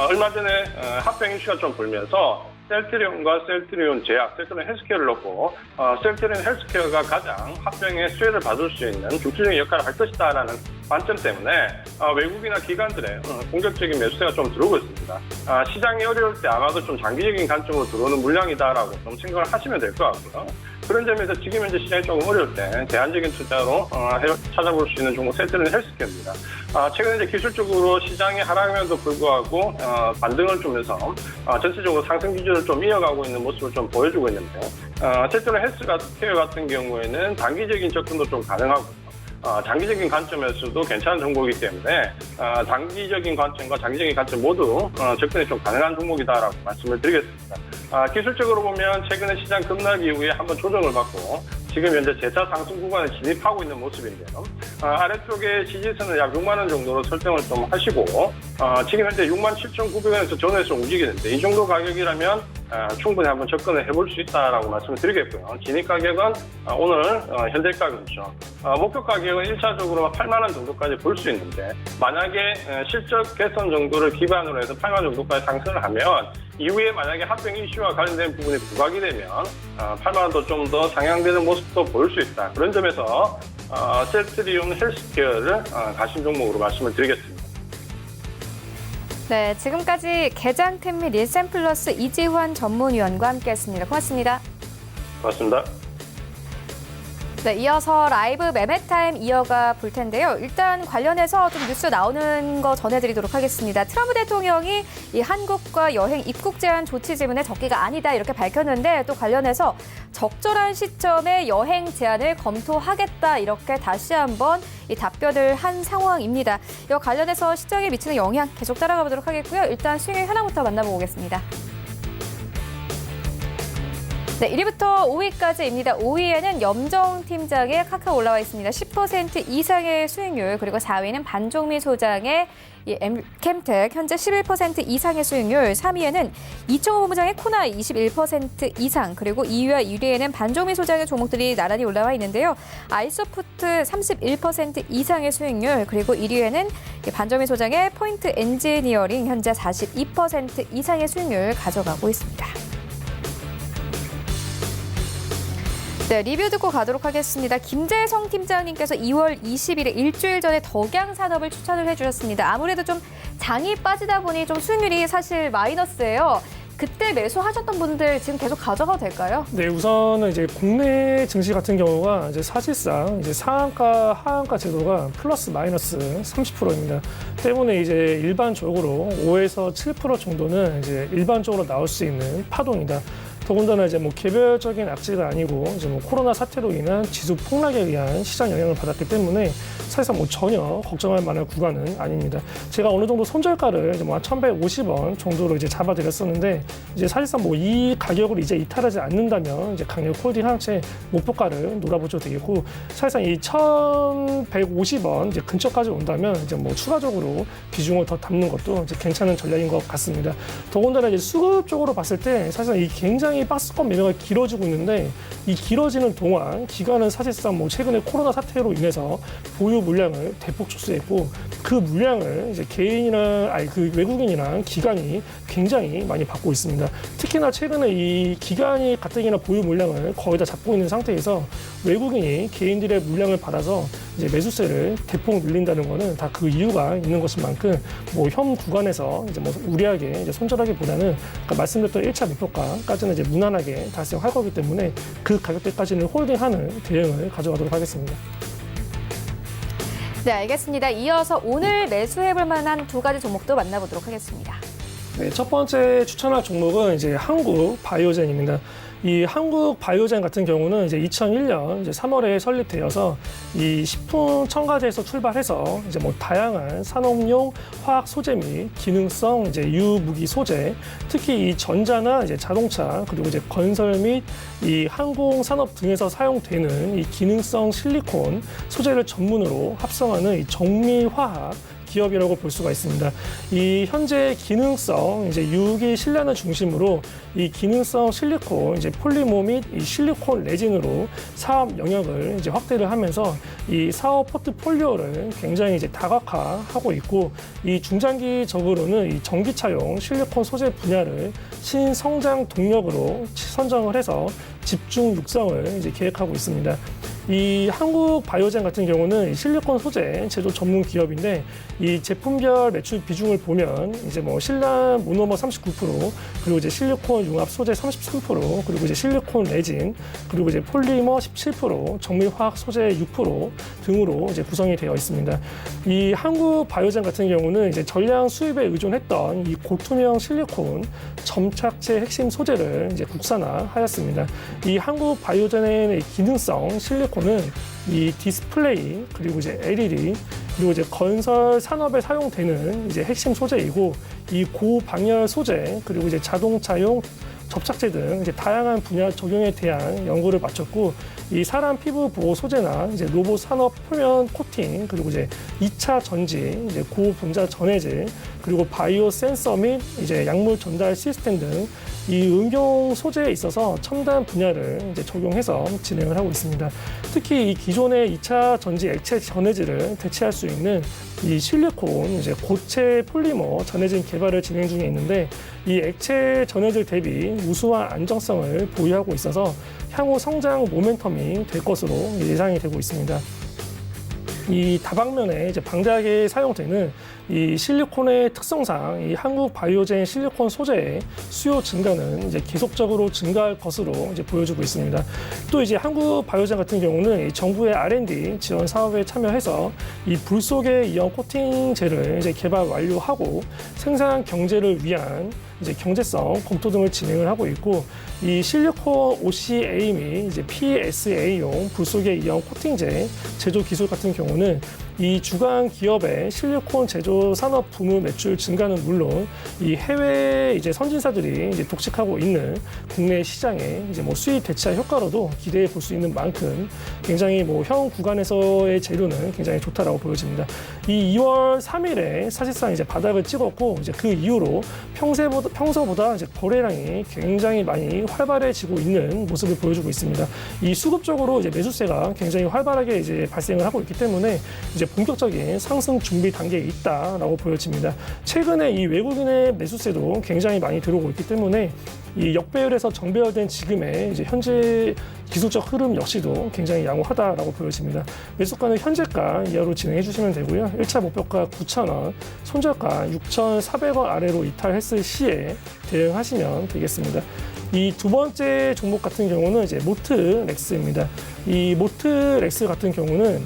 얼마 전에 합병 이슈가 좀 불면서 셀트리온과 셀트리온 제약, 셀트리온 헬스케어를 놓고 셀트리온 헬스케어가 가장 합병의 수혜를 받을 수 있는 중추적인 역할을 할 것이다라는 관점 때문에 외국이나 기관들의 공격적인 매수세가 좀 들어오고 있습니다. 시장이 어려울 때 아마도 좀 장기적인 관점으로 들어오는 물량이다라고 좀 생각을 하시면 될 것 같고요. 그런 점에서 지금 현재 시장이 조금 어려울 때 대안적인 투자로 찾아볼 수 있는 종목 셀트리온 헬스케어입니다. 최근에 이제 기술적으로 시장이 하락함에도 불구하고 반등을 주면서 전체적으로 상승 기조를 좀 이어가고 있는 모습을 좀 보여주고 있는데, 셀트리온 헬스케어 같은 경우에는 단기적인 접근도 좀 가능하고 장기적인 관점에서도 괜찮은 종목이기 때문에 단기적인 관점과 장기적인 관점 모두 접근이 좀 가능한 종목이다라고 말씀을 드리겠습니다. 기술적으로 보면 최근에 시장 급락 이후에 한번 조정을 받고 지금 현재 재차 상승 구간에 진입하고 있는 모습인데요. 아래쪽에 지지선은 약 6만 원 정도로 설정을 좀 하시고 지금 현재 67,900원에서 전후에서 움직이는데 이 정도 가격이라면 충분히 한번 접근을 해볼 수 있다라고 말씀을 드리겠고요. 진입 가격은 오늘 현재 가격이죠. 목표 가격은 1차적으로 8만 원 정도까지 볼 수 있는데, 만약에 실적 개선 정도를 기반으로 해서 8만 원 정도까지 상승을 하면 이후에 만약에 합병 이슈와 관련된 부분이 부각이 되면 8만 원도 좀 더 상향되는 모습도 보일 수 있다. 그런 점에서 셀트리온 헬스케어를 가심 종목으로 말씀을 드리겠습니다. 네, 지금까지 개장템 및 일센플러스 이지환 전문위원과 함께했습니다. 고맙습니다. 고맙습니다. 네, 이어서 라이브 매매타임 이어가 볼 텐데요. 일단 관련해서 좀 뉴스 나오는 거 전해드리도록 하겠습니다. 트럼프 대통령이 이 한국과 여행 입국 제한 조치 질문에 적기가 아니다 이렇게 밝혔는데, 또 관련해서 적절한 시점에 여행 제한을 검토하겠다 이렇게 다시 한번 이 답변을 한 상황입니다. 이와 관련해서 시장에 미치는 영향 계속 따라가 보도록 하겠고요. 일단 수익률 현황부터 만나보고 오겠습니다. 네, 1위부터 5위까지입니다. 5위에는 염정 팀장의 카카오 올라와 있습니다. 10% 이상의 수익률, 그리고 4위는 반종미 소장의 캠텍 현재 11% 이상의 수익률, 3위에는 이청호 본부장의 코나이 21% 이상, 그리고 2위와 1위에는 반종미 소장의 종목들이 나란히 올라와 있는데요. 아이소프트 31% 이상의 수익률, 그리고 1위에는 반종미 소장의 포인트 엔지니어링 현재 42% 이상의 수익률 가져가고 있습니다. 네, 리뷰 듣고 가도록 하겠습니다. 김재성 팀장님께서 2월 20일에 일주일 전에 덕양산업을 추천을 해주셨습니다. 아무래도 좀 장이 빠지다 보니 좀 수익률이 사실 마이너스예요. 그때 매수하셨던 분들 지금 계속 가져가도 될까요? 네, 우선은 이제 국내 증시 같은 경우가 이제 사실상 이제 상한가, 하한가 제도가 플러스 마이너스 30%입니다. 때문에 이제 일반적으로 5에서 7% 정도는 이제 일반적으로 나올 수 있는 파동이다. 더군다나 이제 뭐 개별적인 악재가 아니고 이제 뭐 코로나 사태로 인한 지수 폭락에 의한 시장 영향을 받았기 때문에 사실상 뭐 전혀 걱정할 만한 구간은 아닙니다. 제가 어느 정도 손절가를 이제 뭐 한 1,150원 정도로 이제 잡아드렸었는데 이제 사실상 뭐 이 가격을 이제 이탈하지 않는다면 이제 강력 홀딩 한 채 목표가를 놀아보셔도 되겠고 사실상 이 1,150원 이제 근처까지 온다면 이제 뭐 추가적으로 비중을 더 담는 것도 이제 괜찮은 전략인 것 같습니다. 더군다나 이제 수급 쪽으로 봤을 때 사실상 이 굉장히 박스권 매매가 길어지고 있는데 이 길어지는 동안 기관은 사실상 뭐 최근에 코로나 사태로 인해서 보유 물량을 대폭 축소했고 그 물량을 이제 개인이나 그 외국인이랑 기관이 굉장히 많이 받고 있습니다. 특히나 최근에 이 기관이 가뜩이나 보유 물량을 거의 다 잡고 있는 상태에서 외국인이 개인들의 물량을 받아서 이제 매수세를 대폭 늘린다는 거는 다 그 이유가 있는 것인 만큼 뭐 현 구간에서 이제 뭐 우리하게 이제 손절하기보다는 아까 말씀드렸던 1차 목표가까지는 이제 무난하게 달성할 거기 때문에 그 가격대까지는 홀딩하는 대응을 가져가도록 하겠습니다. 네, 알겠습니다. 이어서 오늘 매수해볼 만한 두 가지 종목도 만나보도록 하겠습니다. 네, 첫 번째 추천할 종목은 이제 한국 바이오젠입니다. 이 한국 바이오젠 같은 경우는 이제 2001년 이제 3월에 설립되어서 이 식품 첨가제에서 출발해서 이제 뭐 다양한 산업용 화학 소재 및 기능성 이제 유무기 소재, 특히 이 전자나 이제 자동차 그리고 이제 건설 및 이 항공 산업 등에서 사용되는 이 기능성 실리콘 소재를 전문으로 합성하는 이 정밀화학 기업이라고 볼 수가 있습니다. 이 현재 기능성 이제 유기 실란을 중심으로 이 기능성 실리콘 이제 폴리머 및 이 실리콘 레진으로 사업 영역을 이제 확대를 하면서 이 사업 포트폴리오를 굉장히 이제 다각화하고 있고 이 중장기적으로는 이 전기차용 실리콘 소재 분야를 신성장 동력으로 선정을 해서 집중 육성을 이제 계획하고 있습니다. 이 한국 바이오젠 같은 경우는 실리콘 소재 제조 전문 기업인데 이 제품별 매출 비중을 보면 이제 뭐 실란 모노머 39% 그리고 이제 실리콘 융합 소재 33% 그리고 이제 실리콘 레진 그리고 이제 폴리머 17% 정밀화학 소재 6% 등으로 이제 구성이 되어 있습니다. 이 한국 바이오젠 같은 경우는 이제 전량 수입에 의존했던 이 고투명 실리콘 점착제 핵심 소재를 이제 국산화하였습니다. 이 한국 바이오젠의 기능성 실리콘은 이 디스플레이 그리고 이제 LED 그리고 이제 건설 산업에 사용되는 이제 핵심 소재이고 이 고방열 소재 그리고 이제 자동차용 접착제 등 이제 다양한 분야 적용에 대한 연구를 마쳤고 이 사람 피부 보호 소재나 이제 로봇 산업 표면 코팅 그리고 이제 2차 전지 이제 고분자 전해질 그리고 바이오 센서 및 이제 약물 전달 시스템 등 이 응용 소재에 있어서 첨단 분야를 이제 적용해서 진행을 하고 있습니다. 특히 이 기존의 2차 전지 액체 전해질을 대체할 수 있는 이 실리콘 이제 고체 폴리머 전해질 개발을 진행 중에 있는데 이 액체 전해질 대비 우수한 안정성을 보유하고 있어서 향후 성장 모멘텀이 될 것으로 예상이 되고 있습니다. 이 다방면에 이제 방대하게 사용되는 이 실리콘의 특성상 이 한국 바이오젠 실리콘 소재의 수요 증가는 이제 계속적으로 증가할 것으로 이제 보여지고 있습니다. 또 이제 한국 바이오젠 같은 경우는 이 정부의 R&D 지원 사업에 참여해서 이 불 속의 이온 코팅제를 이제 개발 완료하고 생산 경제를 위한 이제 경제성 검토 등을 진행을 하고 있고 이 실리콘 OCA 및 이제 PSA용 불 속의 이온 코팅제 제조 기술 같은 경우는 이 주간 기업의 실리콘 제조 산업 부문 매출 증가는 물론 이 해외 이제 선진사들이 이제 독식하고 있는 국내 시장에 이제 뭐 수입 대차 효과로도 기대해 볼 수 있는 만큼 굉장히 뭐 현 구간에서의 재료는 굉장히 좋다라고 보여집니다. 이 2월 3일에 사실상 이제 바닥을 찍었고 이제 그 이후로 평소보다 이제 거래량이 굉장히 많이 활발해지고 있는 모습을 보여주고 있습니다. 이 수급적으로 이제 매수세가 굉장히 활발하게 이제 발생을 하고 있기 때문에 이제 본격적인 상승 준비 단계에 있다라고 보여집니다. 최근에 이 외국인의 매수세도 굉장히 많이 들어오고 있기 때문에 이 역배열에서 정배열된 지금의 이제 현재 기술적 흐름 역시도 굉장히 양호하다라고 보여집니다. 매수가는 현재가 이하로 진행해 주시면 되고요. 1차 목표가 9,000원, 손절가 6,400원 아래로 이탈했을 시에 대응하시면 되겠습니다. 이 두 번째 종목 같은 경우는 이제 모트렉스입니다. 이 모트렉스 같은 경우는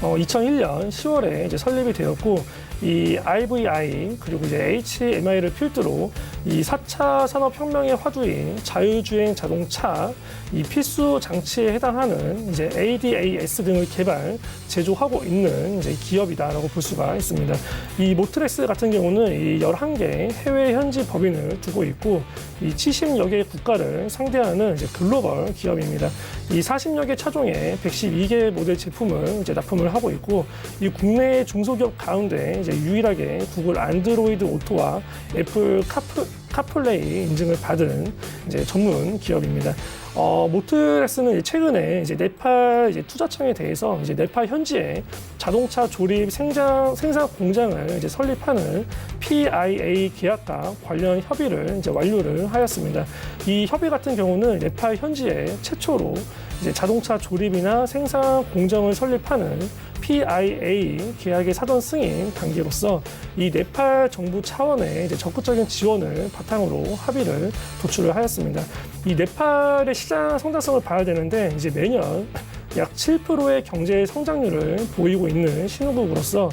2001년 10월에 이제 설립이 되었고 이 IVI 그리고 이제 HMI를 필두로 이 4차 산업혁명의 화두인 자율주행 자동차 이 필수 장치에 해당하는 이제 ADAS 등을 개발, 제조하고 있는 이제 기업이다라고 볼 수가 있습니다. 이 모트렉스 같은 경우는 이 11개 해외 현지 법인을 두고 있고 이 70여 개 국가를 상대하는 이제 글로벌 기업입니다. 이 40여 개 차종에 112개 모델 제품을 이제 납품을 하고 있고 이 국내 중소기업 가운데 이제 유일하게 구글 안드로이드 오토와 애플 카플레이 인증을 받은 이제 전문 기업입니다. 모트렉스는 최근에 이제 네팔 이제 투자청에 대해서 이제 네팔 현지에 자동차 조립 생산 공장을 이제 설립하는 PIA 계약과 관련 협의를 이제 완료를 하였습니다. 이 협의 같은 경우는 네팔 현지에 최초로 이제 자동차 조립이나 생산 공장을 설립하는 PIA 계약의 사전 승인 단계로서 이 네팔 정부 차원의 이제 적극적인 지원을 바탕으로 합의를 도출을 하였습니다. 이 네팔의 시장 성장성을 봐야 되는데 이제 매년 약 7%의 경제 성장률을 보이고 있는 신흥국으로서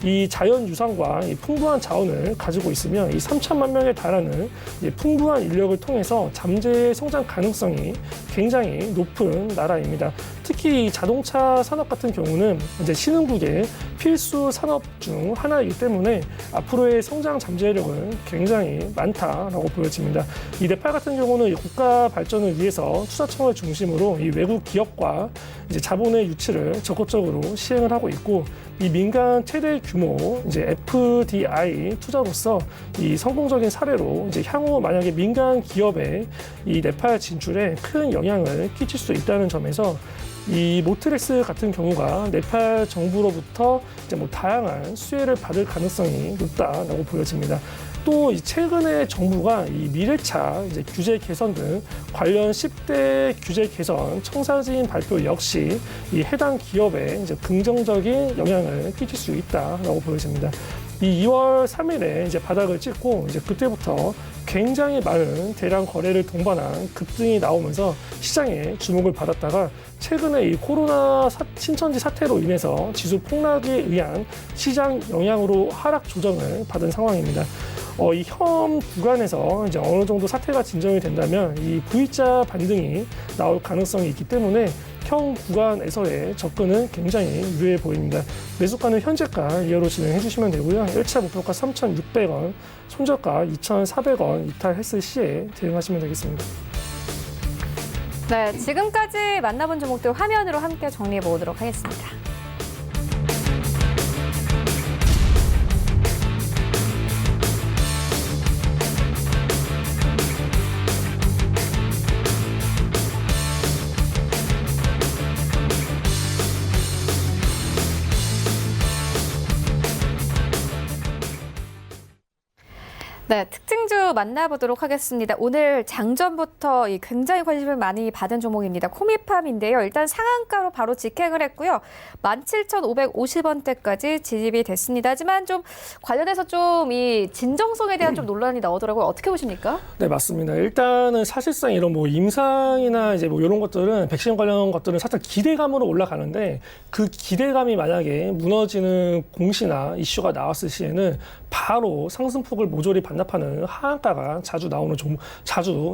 이 자연유산과 이 풍부한 자원을 가지고 있으며 이 3천만 명에 달하는 풍부한 인력을 통해서 잠재 성장 가능성이 굉장히 높은 나라입니다. 특히 이 자동차 산업 같은 경우는 이제 신흥국의 필수 산업 중 하나이기 때문에 앞으로의 성장 잠재력은 굉장히 많다라고 보여집니다. 이 네팔 같은 경우는 국가 발전을 위해서 투자청을 중심으로 이 외국 기업과 이제 자본의 유치를 적극적으로 시행을 하고 있고 이 민간 최대 규모 이제 FDI 투자로서 이 성공적인 사례로 이제 향후 만약에 민간 기업의 이 네팔 진출에 큰 영향을 끼칠 수 있다는 점에서 이 모트렉스 같은 경우가 네팔 정부로부터 이제 다양한 수혜를 받을 가능성이 높다라고 보여집니다. 또 최근에 정부가 이 미래차 이제 규제 개선 등 관련 10대 규제 개선 청사진 발표 역시 이 해당 기업에 이제 긍정적인 영향을 끼칠 수 있다라고 보여집니다. 이 2월 3일에 이제 바닥을 찍고 이제 그때부터 굉장히 많은 대량 거래를 동반한 급등이 나오면서 시장에 주목을 받았다가 최근에 이 코로나 신천지 사태로 인해서 지수 폭락에 의한 시장 영향으로 하락 조정을 받은 상황입니다. 이 현 구간에서 이제 어느 정도 사태가 진정이 된다면 이 V자 반등이 나올 가능성이 있기 때문에 현 구간에서의 접근은 굉장히 유리해 보입니다. 매수가는 현재가 이하로 진행해 주시면 되고요. 1차 목표가 3,600원, 손절가 2,400원 이탈했을 시에 대응하시면 되겠습니다. 네, 지금까지 만나본 종목들 화면으로 함께 정리해 보도록 하겠습니다. 네, 특징주 만나보도록 하겠습니다. 오늘 장전부터 굉장히 관심을 많이 받은 종목입니다. 코미팜인데요. 일단 상한가로 바로 직행을 했고요. 17,550원대까지 진입이 됐습니다. 하지만 좀 관련해서 좀 이 진정성에 대한 좀 논란이 나오더라고요. 어떻게 보십니까? 네, 맞습니다. 일단은 사실상 이런 임상이나 이제 이런 것들은 백신 관련 것들은 살짝 기대감으로 올라가는데 그 기대감이 만약에 무너지는 공시나 이슈가 나왔을 시에는 바로 상승폭을 모조리 반납하는 하한가가 자주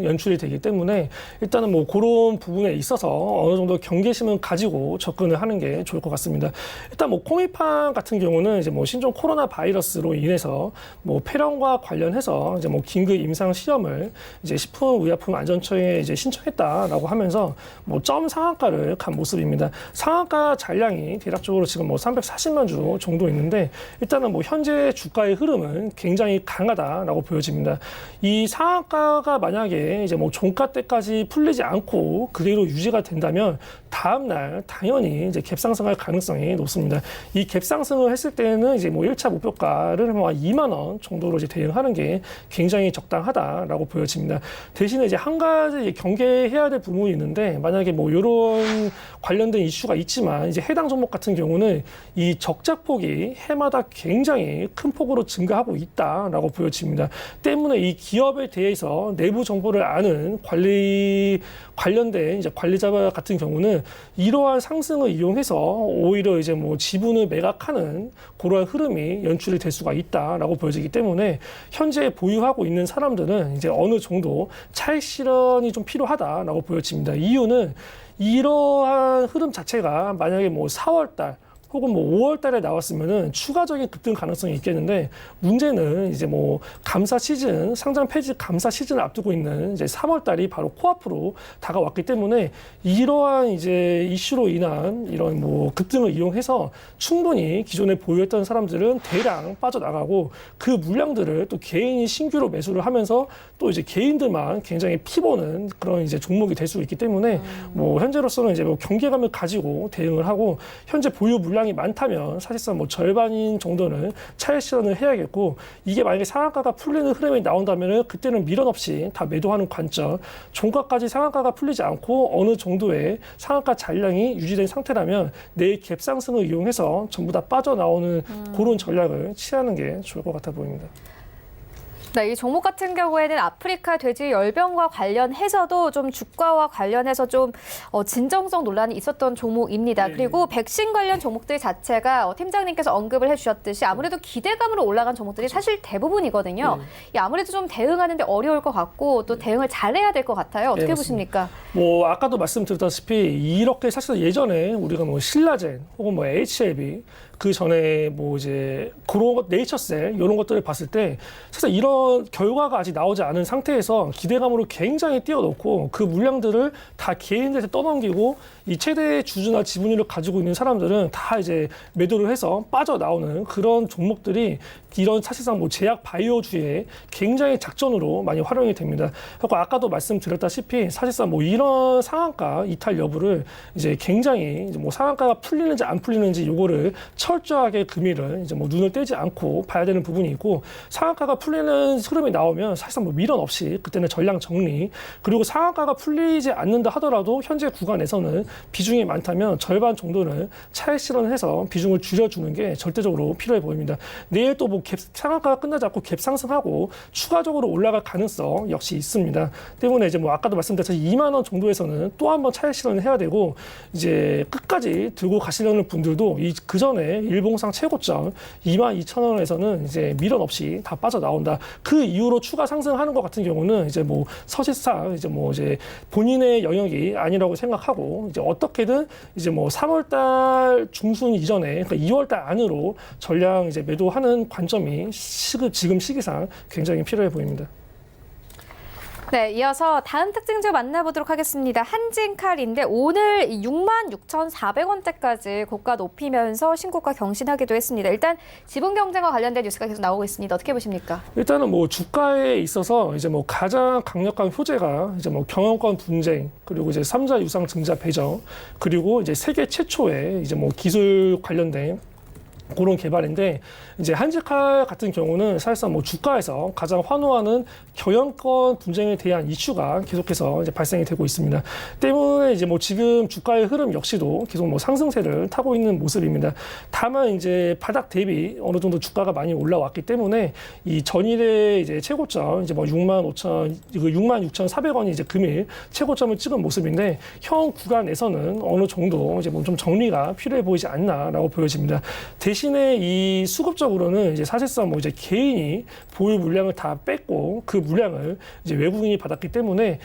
연출이 되기 때문에 일단은 그런 부분에 있어서 어느 정도 경계심은 가지고 접근을 하는 게 좋을 것 같습니다. 일단 코미팜 같은 경우는 이제 신종 코로나 바이러스로 인해서 폐렴과 관련해서 이제 긴급 임상 시험을 이제 식품의약품안전처에 이제 신청했다라고 하면서 점 상한가를 간 모습입니다. 상한가 잔량이 대략적으로 지금 340만 주 정도 있는데 일단은 현재 주가의 흐름은 굉장히 강하다라고 보여집니다. 이 상한가가 만약에 이제 종가 때까지 풀리지 않고 그대로 유지가 된다면 다음 날 당연히 이제 갭상승할 가능성이 높습니다. 이 갭상승을 했을 때는 이제 1차 목표가를 2만 원 정도로 이제 대응하는 게 굉장히 적당하다라고 보여집니다. 대신에 이제 한 가지 경계해야 될 부분이 있는데 만약에 이런 관련된 이슈가 있지만 이제 해당 종목 같은 경우는 이 적자폭이 해마다 굉장히 큰 폭으로 증가하고 있다라고 보여집니다. 때문에 이 기업에 대해서 내부 정보를 아는 관련된 이제 관리자 같은 경우는 이러한 상승을 이용해서 오히려 이제 뭐 지분을 매각하는 그러한 흐름이 연출이 될 수가 있다라고 보여지기 때문에 현재 보유하고 있는 사람들은 이제 어느 정도 차익 실현이 좀 필요하다라고 보여집니다. 이유는 이러한 흐름 자체가 만약에 뭐 4월 달 혹은 뭐 5월 달에 나왔으면은 추가적인 급등 가능성이 있겠는데 문제는 이제 뭐 감사 시즌, 상장 폐지 감사 시즌을 앞두고 있는 이제 3월 달이 바로 코앞으로 다가왔기 때문에 이러한 이제 이슈로 인한 이런 뭐 급등을 이용해서 충분히 기존에 보유했던 사람들은 대량 빠져나가고 그 물량들을 또 개인이 신규로 매수를 하면서 또 이제 개인들만 굉장히 피보는 그런 이제 종목이 될 수 있기 때문에 뭐 현재로서는 이제 뭐 경계감을 가지고 대응을 하고 현재 보유 물량이 많다면 사실상 뭐 절반인 정도는 차익 실현을 해야겠고 이게 만약에 상한가가 풀리는 흐름이 나온다면은 그때는 미련 없이 다 매도하는 관점. 종가까지 상한가가 풀리지 않고 어느 정도의 상한가 잔량이 유지된 상태라면 내일 갭 상승을 이용해서 전부 다 빠져나오는 그런 전략을 취하는 게 좋을 것 같아 보입니다. 네, 이 종목 같은 경우에는 아프리카 돼지 열병과 관련해서도 좀 주가와 관련해서 좀 진정성 논란이 있었던 종목입니다. 그리고 백신 관련 종목들 자체가 팀장님께서 언급을 해주셨듯이 아무래도 기대감으로 올라간 종목들이 사실 대부분이거든요. 아무래도 좀 대응하는데 어려울 것 같고 또 대응을 잘해야 될 것 같아요. 어떻게 네, 보십니까? 뭐 아까도 말씀드렸다시피 이렇게 사실 예전에 우리가 뭐 신라젠 혹은 뭐 HLB 그 전에 뭐 이제 그런 것 네이처셀 이런 것들을 봤을 때 사실 이런 결과가 아직 나오지 않은 상태에서 기대감으로 굉장히 뛰어넘고 그 물량들을 다 개인들한테 떠넘기고 이 최대 주주나 지분율을 가지고 있는 사람들은 다 이제 매도를 해서 빠져나오는 그런 종목들이 이런 사실상 뭐 제약 바이오주의 굉장히 작전으로 많이 활용이 됩니다. 그리고 아까도 말씀드렸다시피 사실상 뭐 이런 상한가 이탈 여부를 이제 굉장히 이제 뭐 상한가가 풀리는지 안 풀리는지 요거를 철저하게 금일을 이제 뭐 눈을 떼지 않고 봐야 되는 부분이 있고 상한가가 풀리는 흐름이 나오면 사실상 뭐 미련 없이 그때는 전량 정리 그리고 상한가가 풀리지 않는다 하더라도 현재 구간에서는 비중이 많다면 절반 정도는 차익 실현해서 비중을 줄여주는 게 절대적으로 필요해 보입니다. 내일 또 뭐 상한가가 끝나지 않고 갭 상승하고 추가적으로 올라갈 가능성 역시 있습니다. 때문에 이제 뭐 아까도 말씀드렸듯이 2만 원 정도에서는 또 한번 차익 실현을 해야 되고 이제 끝까지 들고 가시려는 분들도 그 전에 일봉상 최고점 22,000원에서는 이제 미련 없이 다 빠져나온다. 그 이후로 추가 상승하는 것 같은 경우는 이제 뭐 사실상 이제 뭐 이제 본인의 영역이 아니라고 생각하고 이제 어떻게든 이제 뭐 3월달 중순 이전에 그러니까 2월달 안으로 전량 이제 매도하는 관점이 지금 시기상 굉장히 필요해 보입니다. 네, 이어서 다음 특징주 만나보도록 하겠습니다. 한진칼인데 오늘 66,400원대까지 고가 높이면서 신고가 경신하기도 했습니다. 일단 지분 경쟁과 관련된 뉴스가 계속 나오고 있습니다. 어떻게 보십니까? 일단은 뭐 주가에 있어서 이제 뭐 가장 강력한 호재가 이제 뭐 경영권 분쟁 그리고 이제 3자 유상 증자 배정 그리고 이제 세계 최초의 이제 뭐 기술 관련된 그런 개발인데 이제 한진칼 같은 경우는 사실상 뭐 주가에서 가장 환호하는 경영권 분쟁에 대한 이슈가 계속해서 이제 발생이 되고 있습니다. 때문에 이제 뭐 지금 주가의 흐름 역시도 계속 뭐 상승세를 타고 있는 모습입니다. 다만 이제 바닥 대비 어느 정도 주가가 많이 올라왔기 때문에 이 전일의 이제 최고점 이제 뭐 66,400원이 이제 금일 최고점을 찍은 모습인데 현 구간에서는 어느 정도 이제 뭐 좀 정리가 필요해 보이지 않나라고 보여집니다. 대신에 이 수급적으로는 이제 사실상 뭐 이제 개인이 보유 물량을 다 뺐고 그 물량을 이제 외국인이 받았기 때문에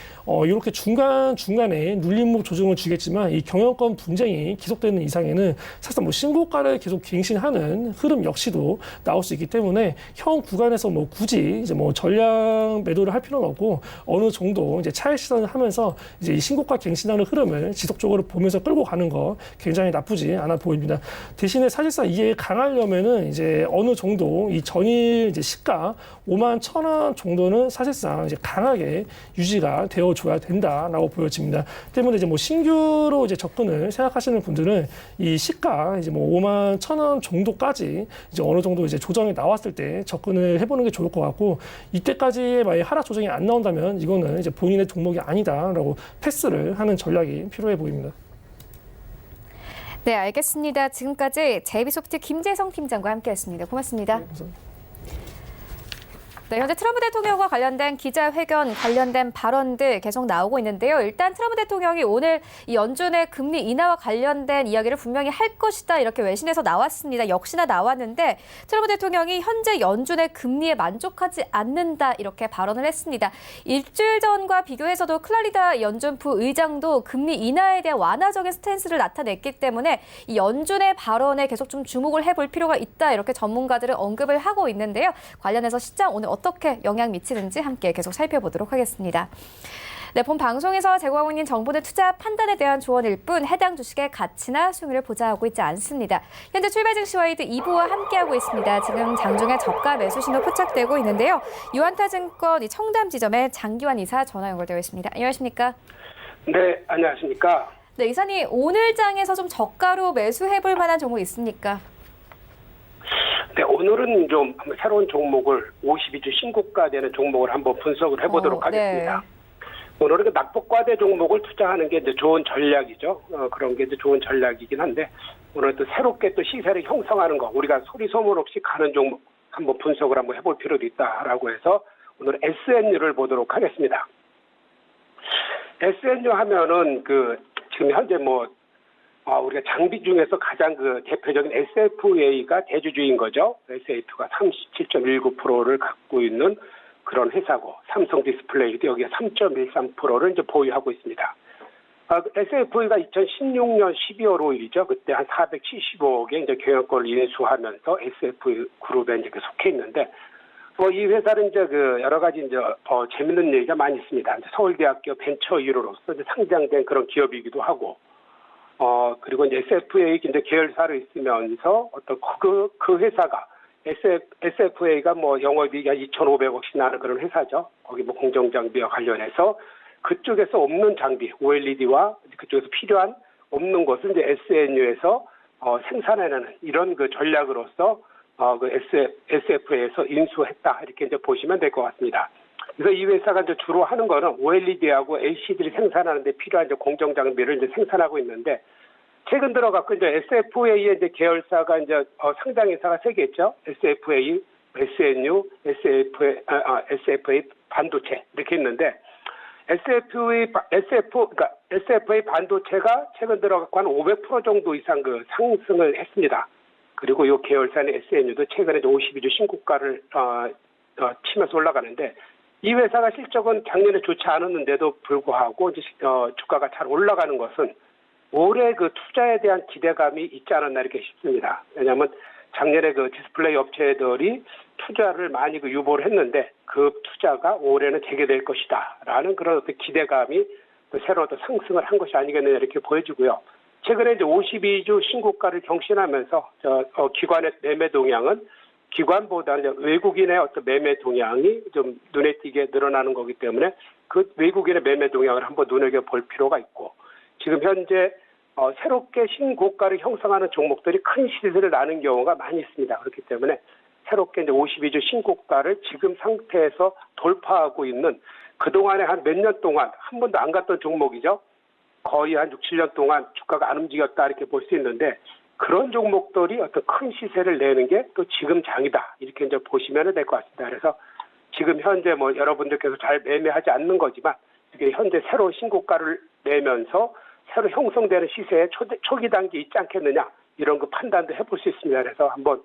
이렇게 중간에 눌림목 조정을 주겠지만 이 경영권 분쟁이 계속되는 이상에는 사실상 뭐 신고가를 계속 갱신하는 흐름 역시도 나올 수 있기 때문에 현 구간에서 뭐 굳이 이제 뭐 전량 매도를 할 필요는 없고 어느 정도 이제 차익 실현을 하면서 이제 이 신고가 갱신하는 흐름을 지속적으로 보면서 끌고 가는 거 굉장히 나쁘지 않아 보입니다. 대신에 사실상 이게 강하려면은 이제 어느 정도 이 전일 이제 시가 51,000원 정도는 사실상 이제 강하게 유지가 되어줘야 된다라고 보여집니다. 때문에 이제 뭐 신규로 이제 접근을 생각하시는 분들은 이 시가 이제 뭐 51,000원 정도까지 이제 어느 정도 이제 조정이 나왔을 때 접근을 해보는 게 좋을 것 같고 이때까지 만약 하락 조정이 안 나온다면 이거는 이제 본인의 종목이 아니다라고 패스를 하는 전략이 필요해 보입니다. 네, 알겠습니다. 지금까지 제이비소프트 김재성 팀장과 함께했습니다. 고맙습니다. 네, 감사합니다. 네, 현재 트럼프 대통령과 관련된 기자회견 관련된 발언들 계속 나오고 있는데요. 일단 트럼프 대통령이 오늘 이 연준의 금리 인하와 관련된 이야기를 분명히 할 것이다 이렇게 외신에서 나왔습니다. 역시나 나왔는데 트럼프 대통령이 현재 연준의 금리에 만족하지 않는다 이렇게 발언을 했습니다. 일주일 전과 비교해서도 클라리다 연준 부의장도 금리 인하에 대한 완화적인 스탠스를 나타냈기 때문에 이 연준의 발언에 계속 좀 주목을 해볼 필요가 있다 이렇게 전문가들은 언급을 하고 있는데요. 관련해서 시장 오늘 어떻게 영향 미치는지 함께 계속 살펴보도록 하겠습니다. 네, 본 방송에서 제공하고 있는 정보는 투자 판단에 대한 조언일 뿐 해당 주식의 가치나 수익률을 보장하고 있지 않습니다. 현재 출발 증시 와이드 2부와 함께하고 있습니다. 지금 장중에 저가 매수 신호 포착되고 있는데요. 유한타증권 청담 지점의 장기환 이사 전화 연결되어 있습니다. 안녕하십니까? 네, 안녕하십니까? 네, 이사님 오늘 장에서 좀 저가로 매수해볼 만한 종목 있습니까? 네, 오늘은 좀 새로운 종목을 52주 신고가 되는 종목을 한번 분석을 해보도록 하겠습니다. 네. 오늘은 그 낙폭과대 종목을 투자하는 게 이제 좋은 전략이죠. 그런 게 이제 좋은 전략이긴 한데 오늘 또 새롭게 또 시세를 형성하는 거 우리가 소리 소문 없이 가는 종목 한번 분석을 한번 해볼 필요도 있다라고 해서 오늘 SNU를 보도록 하겠습니다. SNU 하면은 지금 현재 우리가 장비 중에서 가장 대표적인 SFA가 대주주인 거죠. SF가 37.19%를 갖고 있는 그런 회사고, 삼성 디스플레이도 여기에 3.13%를 이제 보유하고 있습니다. SFA가 2016년 12월 5일이죠. 그때 한 475억의 이제 경영권을 인수하면서 SF 그룹에 이제 속해 있는데, 이 회사는 이제 여러 가지 이제 재밌는 얘기가 많이 있습니다. 서울대학교 벤처 1호로서 이제 상장된 그런 기업이기도 하고, 그리고 이제 SFA 이제 계열사로 있으면서 어떤 그 회사가 SFA가 영업이익이 2,500억씩 나는 그런 회사죠. 거기 공정장비와 관련해서 그쪽에서 없는 장비, OLED와 그쪽에서 필요한 없는 것을 이제 SNU에서 생산해내는 이런 그 전략으로서 SFA에서 인수했다 이렇게 이제 보시면 될 것 같습니다. 그래서 이 회사가 이제 주로 하는 거는 OLED하고 LCD를 생산하는데 필요한 이제 공정 장비를 이제 생산하고 있는데 최근 들어 갖고 이제 SFA의 이제 계열사가 이제 상장 회사가 세 개 있죠. SFA, SNU, SFA 반도체 이렇게 있는데 SFA 반도체가 최근 들어 갖고 한 500% 정도 이상 상승을 했습니다. 그리고 이 계열사는 SNU도 최근에 52주 신고가를 치면서 올라가는데 이 회사가 실적은 작년에 좋지 않았는데도 불구하고 이제 주가가 잘 올라가는 것은 올해 투자에 대한 기대감이 있지 않았나 이렇게 싶습니다. 왜냐하면 작년에 디스플레이 업체들이 투자를 많이 유보를 했는데 그 투자가 올해는 재개될 것이다라는 그런 어떤 기대감이 새로 또 상승을 한 것이 아니겠느냐 이렇게 보여지고요. 최근에 이제 52주 신고가를 경신하면서 기관의 매매 동향은 기관보다는 외국인의 어떤 매매 동향이 좀 눈에 띄게 늘어나는 거기 때문에 그 외국인의 매매 동향을 한번 눈여겨볼 필요가 있고 지금 현재 새롭게 신고가를 형성하는 종목들이 큰 시세를 나는 경우가 많이 있습니다. 그렇기 때문에 새롭게 이제 52주 신고가를 지금 상태에서 돌파하고 있는 그동안에 한 몇 년 동안 한 번도 안 갔던 종목이죠. 거의 한 6, 7년 동안 주가가 안 움직였다 이렇게 볼 수 있는데 그런 종목들이 어떤 큰 시세를 내는 게 또 지금 장이다. 이렇게 이제 보시면 될 것 같습니다. 그래서 지금 현재 여러분들께서 잘 매매하지 않는 거지만 이게 현재 새로 신고가를 내면서 새로 형성되는 시세의 초기 단계 있지 않겠느냐 이런 판단도 해볼 수 있습니다. 그래서 한번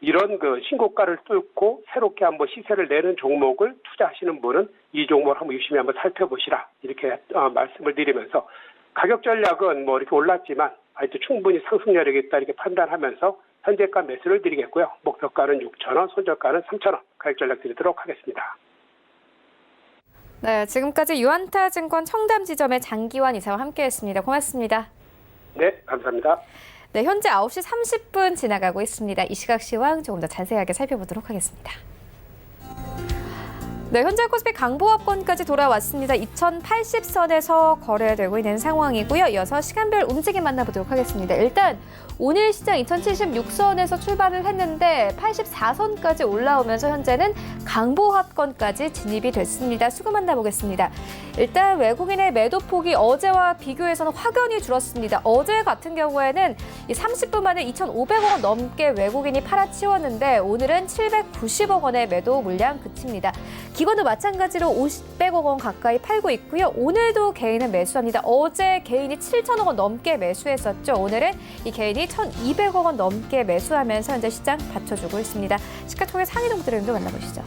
이런 신고가를 뚫고 새롭게 한번 시세를 내는 종목을 투자하시는 분은 이 종목을 한번 유심히 한번 살펴보시라 이렇게 말씀을 드리면서 가격 전략은 이렇게 올랐지만 하여튼 충분히 상승력이 있다 이렇게 판단하면서 현재가 매수를 드리겠고요. 목표가는 6,000원, 손절가는 3,000원 가격 전략 드리도록 하겠습니다. 네, 지금까지 유한타증권 청담 지점의 장기환 이사와 함께했습니다. 고맙습니다. 네, 감사합니다. 네, 현재 9시 30분 지나가고 있습니다. 이 시각 시황 조금 더 자세하게 살펴보도록 하겠습니다. 네, 현재 코스피 강보합권까지 돌아왔습니다. 2080선에서 거래되고 있는 상황이고요. 이어서 시간별 움직임 만나보도록 하겠습니다. 일단 오늘 시장 2076선에서 출발을 했는데 84선까지 올라오면서 현재는 강보합권까지 진입이 됐습니다. 수급 만나보겠습니다. 일단 외국인의 매도폭이 어제와 비교해서는 확연히 줄었습니다. 어제 같은 경우에는 30분 만에 2,500억 원 넘게 외국인이 팔아치웠는데 오늘은 790억 원의 매도 물량 그칩니다. 기관도 마찬가지로 500억 원 가까이 팔고 있고요. 오늘도 개인은 매수합니다. 어제 개인이 7천억 원 넘게 매수했었죠. 오늘은 이 개인이 1,200억 원 넘게 매수하면서 현재 시장 받쳐주고 있습니다. 시가총액 상위 종목들도 만나보시죠.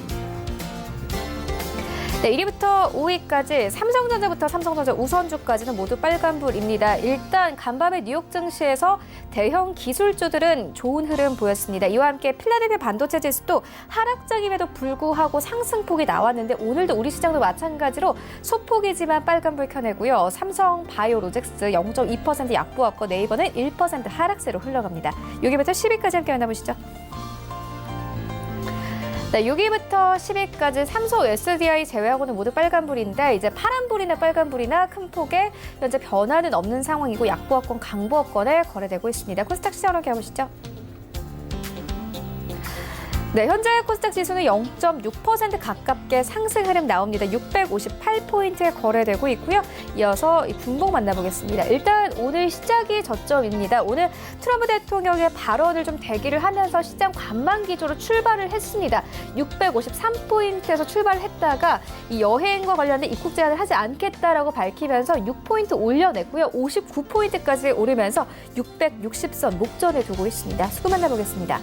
네, 1위부터 5위까지 삼성전자부터 삼성전자 우선주까지는 모두 빨간불입니다. 일단 간밤에 뉴욕 증시에서 대형 기술주들은 좋은 흐름 보였습니다. 이와 함께 필라델피아 반도체 지수도 하락장임에도 불구하고 상승폭이 나왔는데 오늘도 우리 시장도 마찬가지로 소폭이지만 빨간불 켜내고요. 삼성 바이오로직스 0.2% 약보합권, 네이버는 1% 하락세로 흘러갑니다. 6위부터 10위까지 함께 만나보시죠. 네, 6위부터 10위까지 삼성 SDI 제외하고는 모두 빨간불인데 이제 파란불이나 빨간불이나 큰 폭의 현재 변화는 없는 상황이고 약보합권, 강보합권에 거래되고 있습니다. 코스닥 시장으로 가보시죠. 네, 현재 코스닥 지수는 0.6% 가깝게 상승 흐름 나옵니다. 658포인트에 거래되고 있고요. 이어서 이 분봉 만나보겠습니다. 일단 오늘 시작이 저점입니다. 오늘 트럼프 대통령의 발언을 좀 대기를 하면서 시장 관망 기조로 출발을 했습니다. 653포인트에서 출발을 했다가 이 여행과 관련된 입국 제한을 하지 않겠다라고 밝히면서 6포인트 올려냈고요. 59포인트까지 오르면서 660선 목전에 두고 있습니다. 수급 만나보겠습니다.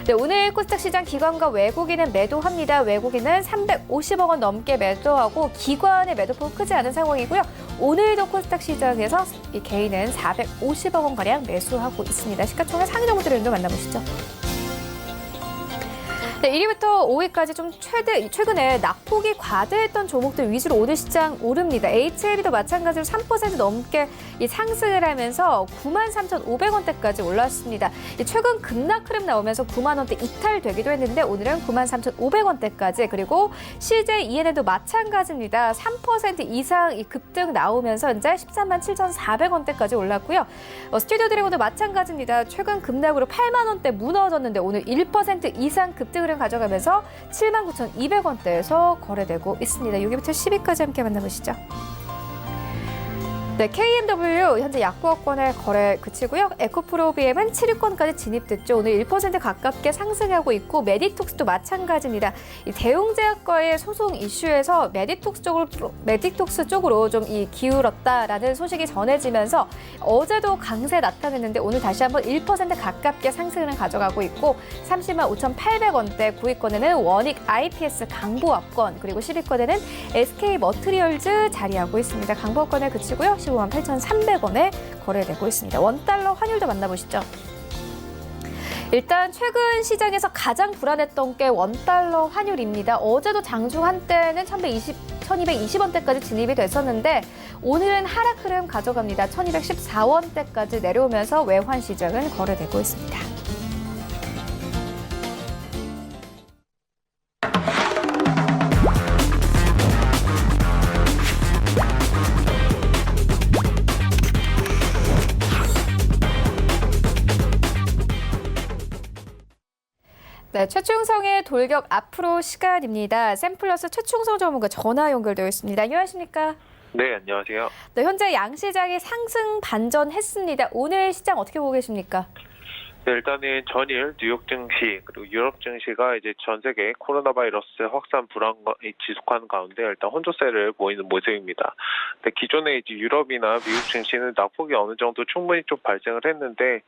네, 오늘 코스닥 시장 기관과 외국인은 매도합니다. 외국인은 350억 원 넘게 매도하고 기관의 매도폭은 크지 않은 상황이고요. 오늘도 코스닥 시장에서 이 개인은 450억 원가량 매수하고 있습니다. 시가총액 상위 종목들을 만나보시죠. 네, 1위부터 5위까지 좀 최근에 낙폭이 과대했던 종목들 위주로 오늘 시장 오릅니다. HLB도 마찬가지로 3% 넘게 상승을 하면서 93,500원대까지 올랐습니다. 최근 급락 흐름 나오면서 9만 원대 이탈되기도 했는데 오늘은 93,500원대까지 그리고 CJ ENL도 마찬가지입니다. 3% 이상 급등 나오면서 현재 137,400원대까지 올랐고요. 스튜디오 드래곤도 마찬가지입니다. 최근 급락으로 8만 원대 무너졌는데 오늘 1% 이상 급등을 가져가면서 79,200원대에서 거래되고 있습니다. 6위부터 10위까지 함께 만나보시죠. 네, KMW 현재 약보합권에 거래 그치고요. 에코프로비엠은 7위권까지 진입됐죠. 오늘 1% 가깝게 상승하고 있고 메디톡스도 마찬가지입니다. 이 대웅제약과의 소송 이슈에서 메디톡스 쪽으로 좀 기울었다라는 소식이 전해지면서 어제도 강세 나타냈는데 오늘 다시 한번 1% 가깝게 상승을 가져가고 있고 30만 5,800원대 9위권에는 원익 IPS 강보합권 그리고 10위권에는 SK 머트리얼즈 자리하고 있습니다. 강보합권에 그치고요. 15만 8,300원에 거래되고 있습니다. 원달러 환율도 만나보시죠. 일단 최근 시장에서 가장 불안했던 게 원달러 환율입니다. 어제도 장중 한때는 1,220원대까지 진입이 됐었는데 오늘은 하락 흐름 가져갑니다. 1,214원대까지 내려오면서 외환 시장은 거래되고 있습니다. 네, 최충성의 돌격 앞으로 시간입니다. 샘플러스 최충성 전문가 전화 연결되어 있습니다. 안녕하십니까? 네, 안녕하세요. 네, 현재 양시장이 상승 반전했습니다. 오늘 시장 어떻게 보고 계십니까? 네, 일단은 전일 뉴욕 증시 그리고 유럽 증시가 이제 전 세계 코로나 바이러스 확산 불안이 지속하는 가운데 일단 혼조세를 보이는 모습입니다. 근데 기존에 이제 유럽이나 미국 증시는 낙폭이 어느 정도 충분히 좀 발생을 했는데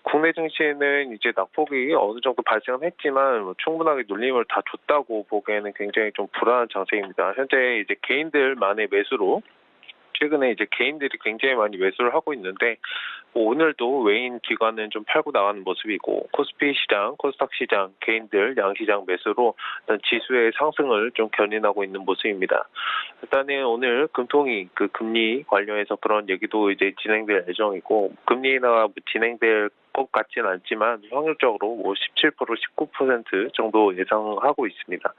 국내 증시는 이제 낙폭이 어느 정도 발생은 했지만 충분하게 눌림을 다 줬다고 보기에는 굉장히 좀 불안한 장세입니다. 현재 이제 개인들만의 매수로 최근에 이제 개인들이 굉장히 많이 매수를 하고 있는데 오늘도 외인 기관은 좀 팔고 나가는 모습이고 코스피 시장, 코스닥 시장, 개인들 양시장 매수로 일단 지수의 상승을 좀 견인하고 있는 모습입니다. 일단은 오늘 금통위 그 금리 관련해서 그런 얘기도 이제 진행될 예정이고 금리 인하가 진행될 것 같지는 않지만 확률적으로 17%, 19% 정도 예상하고 있습니다.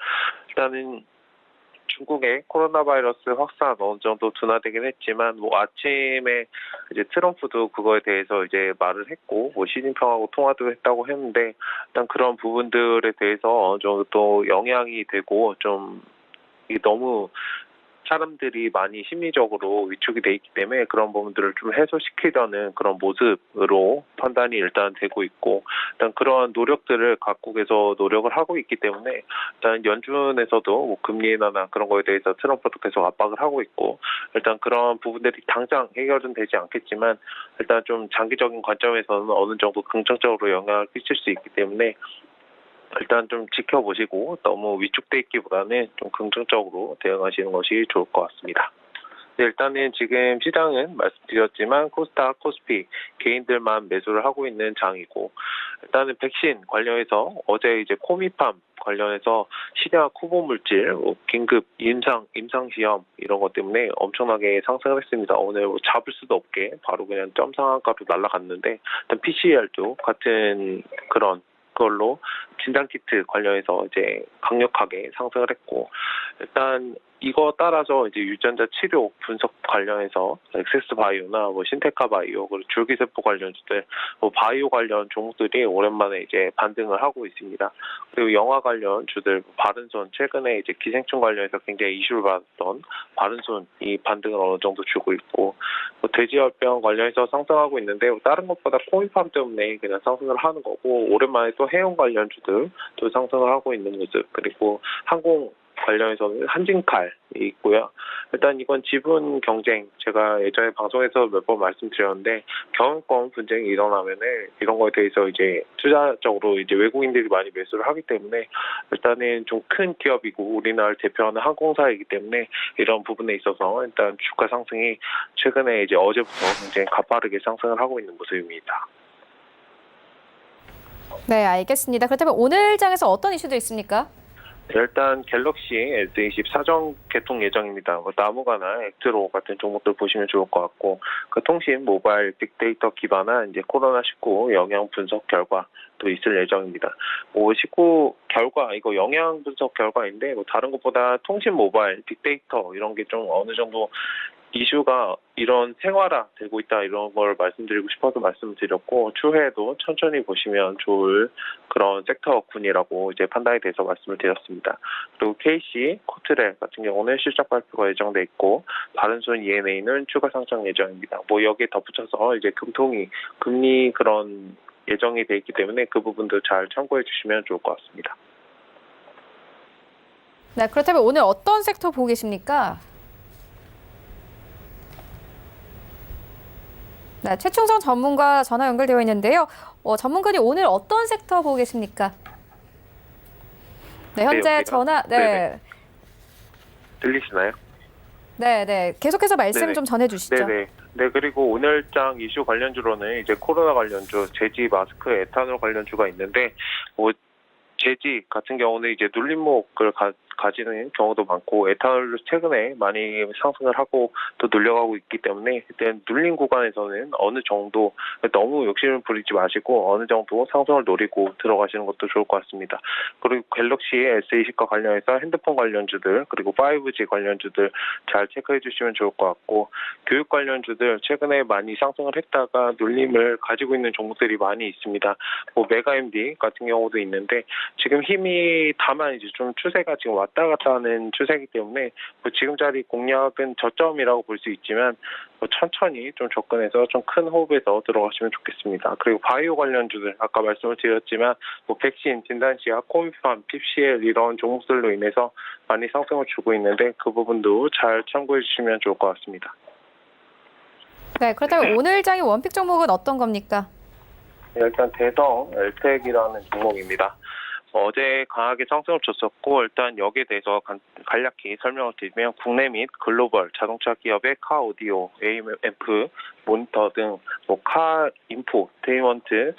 일단은 중국의 코로나 바이러스 확산 어느 정도 둔화되긴 했지만 뭐 아침에 이제 트럼프도 그거에 대해서 이제 말을 했고 뭐 시진핑하고 통화도 했다고 했는데 일단 그런 부분들에 대해서 어느 정도 또 영향이 되고 좀 이게 너무 사람들이 많이 심리적으로 위축이 돼 있기 때문에 그런 부분들을 좀 해소시키려는 그런 모습으로 판단이 일단 되고 있고 일단 그런 노력들을 각국에서 노력을 하고 있기 때문에 일단 연준에서도 뭐 금리 인하나 그런 거에 대해서 트럼프도 계속 압박을 하고 있고 일단 그런 부분들이 당장 해결은 되지 않겠지만 일단 좀 장기적인 관점에서는 어느 정도 긍정적으로 영향을 끼칠 수 있기 때문에 일단 좀 지켜보시고 너무 위축돼 있기보다는 좀 긍정적으로 대응하시는 것이 좋을 것 같습니다. 네, 일단은 지금 시장은 말씀드렸지만 코스닥, 코스피 개인들만 매수를 하고 있는 장이고 일단은 백신 관련해서 어제 이제 코미팜 관련해서 신약 후보 물질 긴급 임상 시험 이런 것 때문에 엄청나게 상승을 했습니다. 오늘 뭐 잡을 수도 없게 바로 그냥 점상한가로 날아갔는데 일단 PCR도 같은 그런 걸로 진단키트 관련해서 이제 강력하게 상승을 했고 일단 이거 따라서 이제 유전자 치료 분석 관련해서 엑세스 바이오나 뭐 신테카 바이오 그리고 줄기세포 관련주들 뭐 바이오 관련 종목들이 오랜만에 이제 반등을 하고 있습니다. 그리고 영화 관련 주들 바른손 최근에 이제 기생충 관련해서 굉장히 이슈를 받았던 바른손이 반등을 어느 정도 주고 있고 뭐 돼지열병 관련해서 상승하고 있는데 다른 것보다 코미팜 때문에 그냥 상승을 하는 거고 오랜만에 또 해운 관련 주들 또 상승을 하고 있는 모습 그리고 항공 관련해서는 한진칼이 있고요. 일단 이건 지분 경쟁 제가 예전에 방송에서 몇 번 말씀드렸는데 경영권 분쟁이 일어나면은 이런 거에 대해서 이제 투자적으로 이제 외국인들이 많이 매수를 하기 때문에 일단은 좀 큰 기업이고 우리나라를 대표하는 항공사이기 때문에 이런 부분에 있어서 일단 주가 상승이 최근에 이제 어제부터 굉장히 가파르게 상승을 하고 있는 모습입니다. 네, 알겠습니다. 그렇다면 오늘 장에서 어떤 이슈도 있습니까? 일단 갤럭시 S20 사전 개통 예정입니다. 나무가나 액트로 같은 종목들 보시면 좋을 것 같고 그 통신, 모바일, 빅데이터 기반한 이제 코로나19 영향 분석 결과도 있을 예정입니다. 19 결과 이거 영향 분석 결과인데 뭐 다른 것보다 통신, 모바일, 빅데이터 이런 게 좀 어느 정도 이슈가 이런 생활화 되고 있다 이런 걸 말씀드리고 싶어서 말씀드렸고 추후에도 천천히 보시면 좋을 그런 섹터군이라고 이제 판단이 돼서 말씀을 드렸습니다. 그리고 KC, 코트렐 같은 경우는 실적 발표가 예정돼 있고 바른손 ENA는 추가 상장 예정입니다. 뭐 여기에 덧붙여서 이제 금통위 금리 그런 예정이 돼 있기 때문에 그 부분도 잘 참고해 주시면 좋을 것 같습니다. 네, 그렇다면 오늘 어떤 섹터 보고 계십니까? 네, 최충성 전문가 전화 연결되어 있는데요. 전문가님 오늘 어떤 섹터 보고 계십니까? 네, 현재 전화 네네. 들리시나요? 네. 계속해서 말씀 네네. 좀 전해 주시죠. 네, 그리고 오늘장 이슈 관련주로는 이제 코로나 관련주, 제지, 마스크, 에탄올 관련주가 있는데 뭐 제지 같은 경우는 이제 눌림목을 가지는 경우도 많고 에탄올도 최근에 많이 상승을 하고 또 눌려가고 있기 때문에 일단 눌린 구간에서는 어느 정도 너무 욕심을 부리지 마시고 어느 정도 상승을 노리고 들어가시는 것도 좋을 것 같습니다. 그리고 갤럭시의 S20과 관련해서 핸드폰 관련주들 그리고 5G 관련주들 잘 체크해 주시면 좋을 것 같고 교육 관련주들 최근에 많이 상승을 했다가 눌림을 가지고 있는 종목들이 많이 있습니다. 뭐 메가MD 같은 경우도 있는데 지금 힘이 다만 이제 좀 추세가 지금 왔다 갔다 하는 추세이기 때문에 뭐 지금 자리 공략은 저점이라고 볼 수 있지만 뭐 천천히 좀 접근해서 좀 큰 호흡에서 들어가시면 좋겠습니다. 그리고 바이오 관련주들 아까 말씀을 드렸지만 뭐 백신, 진단시약, 코미팜, PCL 이런 종목들로 인해서 많이 상승을 주고 있는데 그 부분도 잘 참고해 주시면 좋을 것 같습니다. 네, 그렇다면 오늘 장의 원픽 종목은 어떤 겁니까? 일단 대성 엘텍이라는 종목입니다. 어제 강하게 상승을 줬었고 일단 여기에 대해서 간략히 설명을 드리면 국내 및 글로벌 자동차 기업의 카 오디오, AM/MP, 모니터 등 뭐 카 인포테인먼트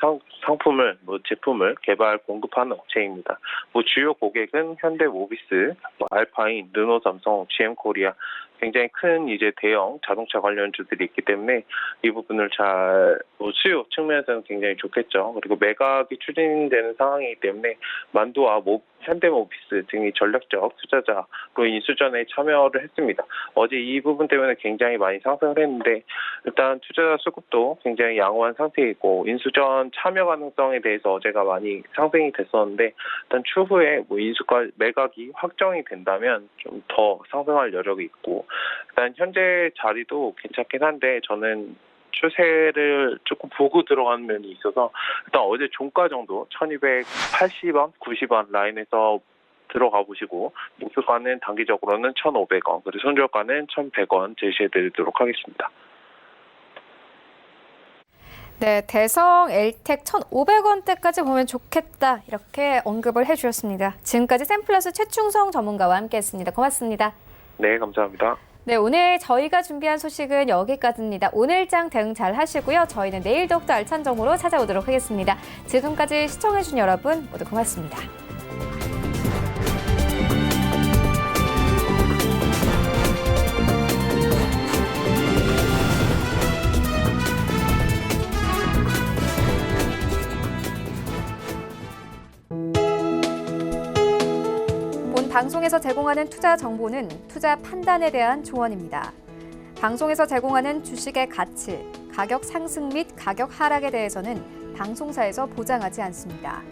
상품을 제품을 개발 공급하는 업체입니다. 뭐 주요 고객은 현대모비스, 알파인, 르노삼성, GM코리아 굉장히 큰 이제 대형 자동차 관련주들이 있기 때문에 이 부분을 잘 수요 측면에서는 굉장히 좋겠죠. 그리고 매각이 추진되는 상황이기 때문에 만두와 현대모비스 등이 전략적 투자자로 인수전에 참여를 했습니다. 어제 이 부분 때문에 굉장히 많이 상승을 했는데 일단 투자자 수급도 굉장히 양호한 상태이고 인수전 참여 가능성에 대해서 어제가 많이 상승이 됐었는데 일단 추후에 뭐 인수가 매각이 확정이 된다면 좀 더 상승할 여력이 있고 일단 현재 자리도 괜찮긴 한데 저는 추세를 조금 보고 들어가는 면이 있어서 일단 어제 종가 정도 1280원, 90원 라인에서 들어가 보시고 목표가는 단기적으로는 1,500원, 그리고 손절가는 1,100원 제시해드리도록 하겠습니다. 네, 대성 엘텍 1,500원대까지 보면 좋겠다 이렇게 언급을 해주셨습니다. 지금까지 샘플러스 최충성 전문가와 함께했습니다. 고맙습니다. 네, 감사합니다. 네, 오늘 저희가 준비한 소식은 여기까지입니다. 오늘장 대응 잘 하시고요. 저희는 내일 더욱더 알찬 정보로 찾아오도록 하겠습니다. 지금까지 시청해주신 여러분 모두 고맙습니다. 방송에서 제공하는 투자 정보는 투자 판단에 대한 조언입니다. 방송에서 제공하는 주식의 가치, 가격 상승 및 가격 하락에 대해서는 방송사에서 보장하지 않습니다.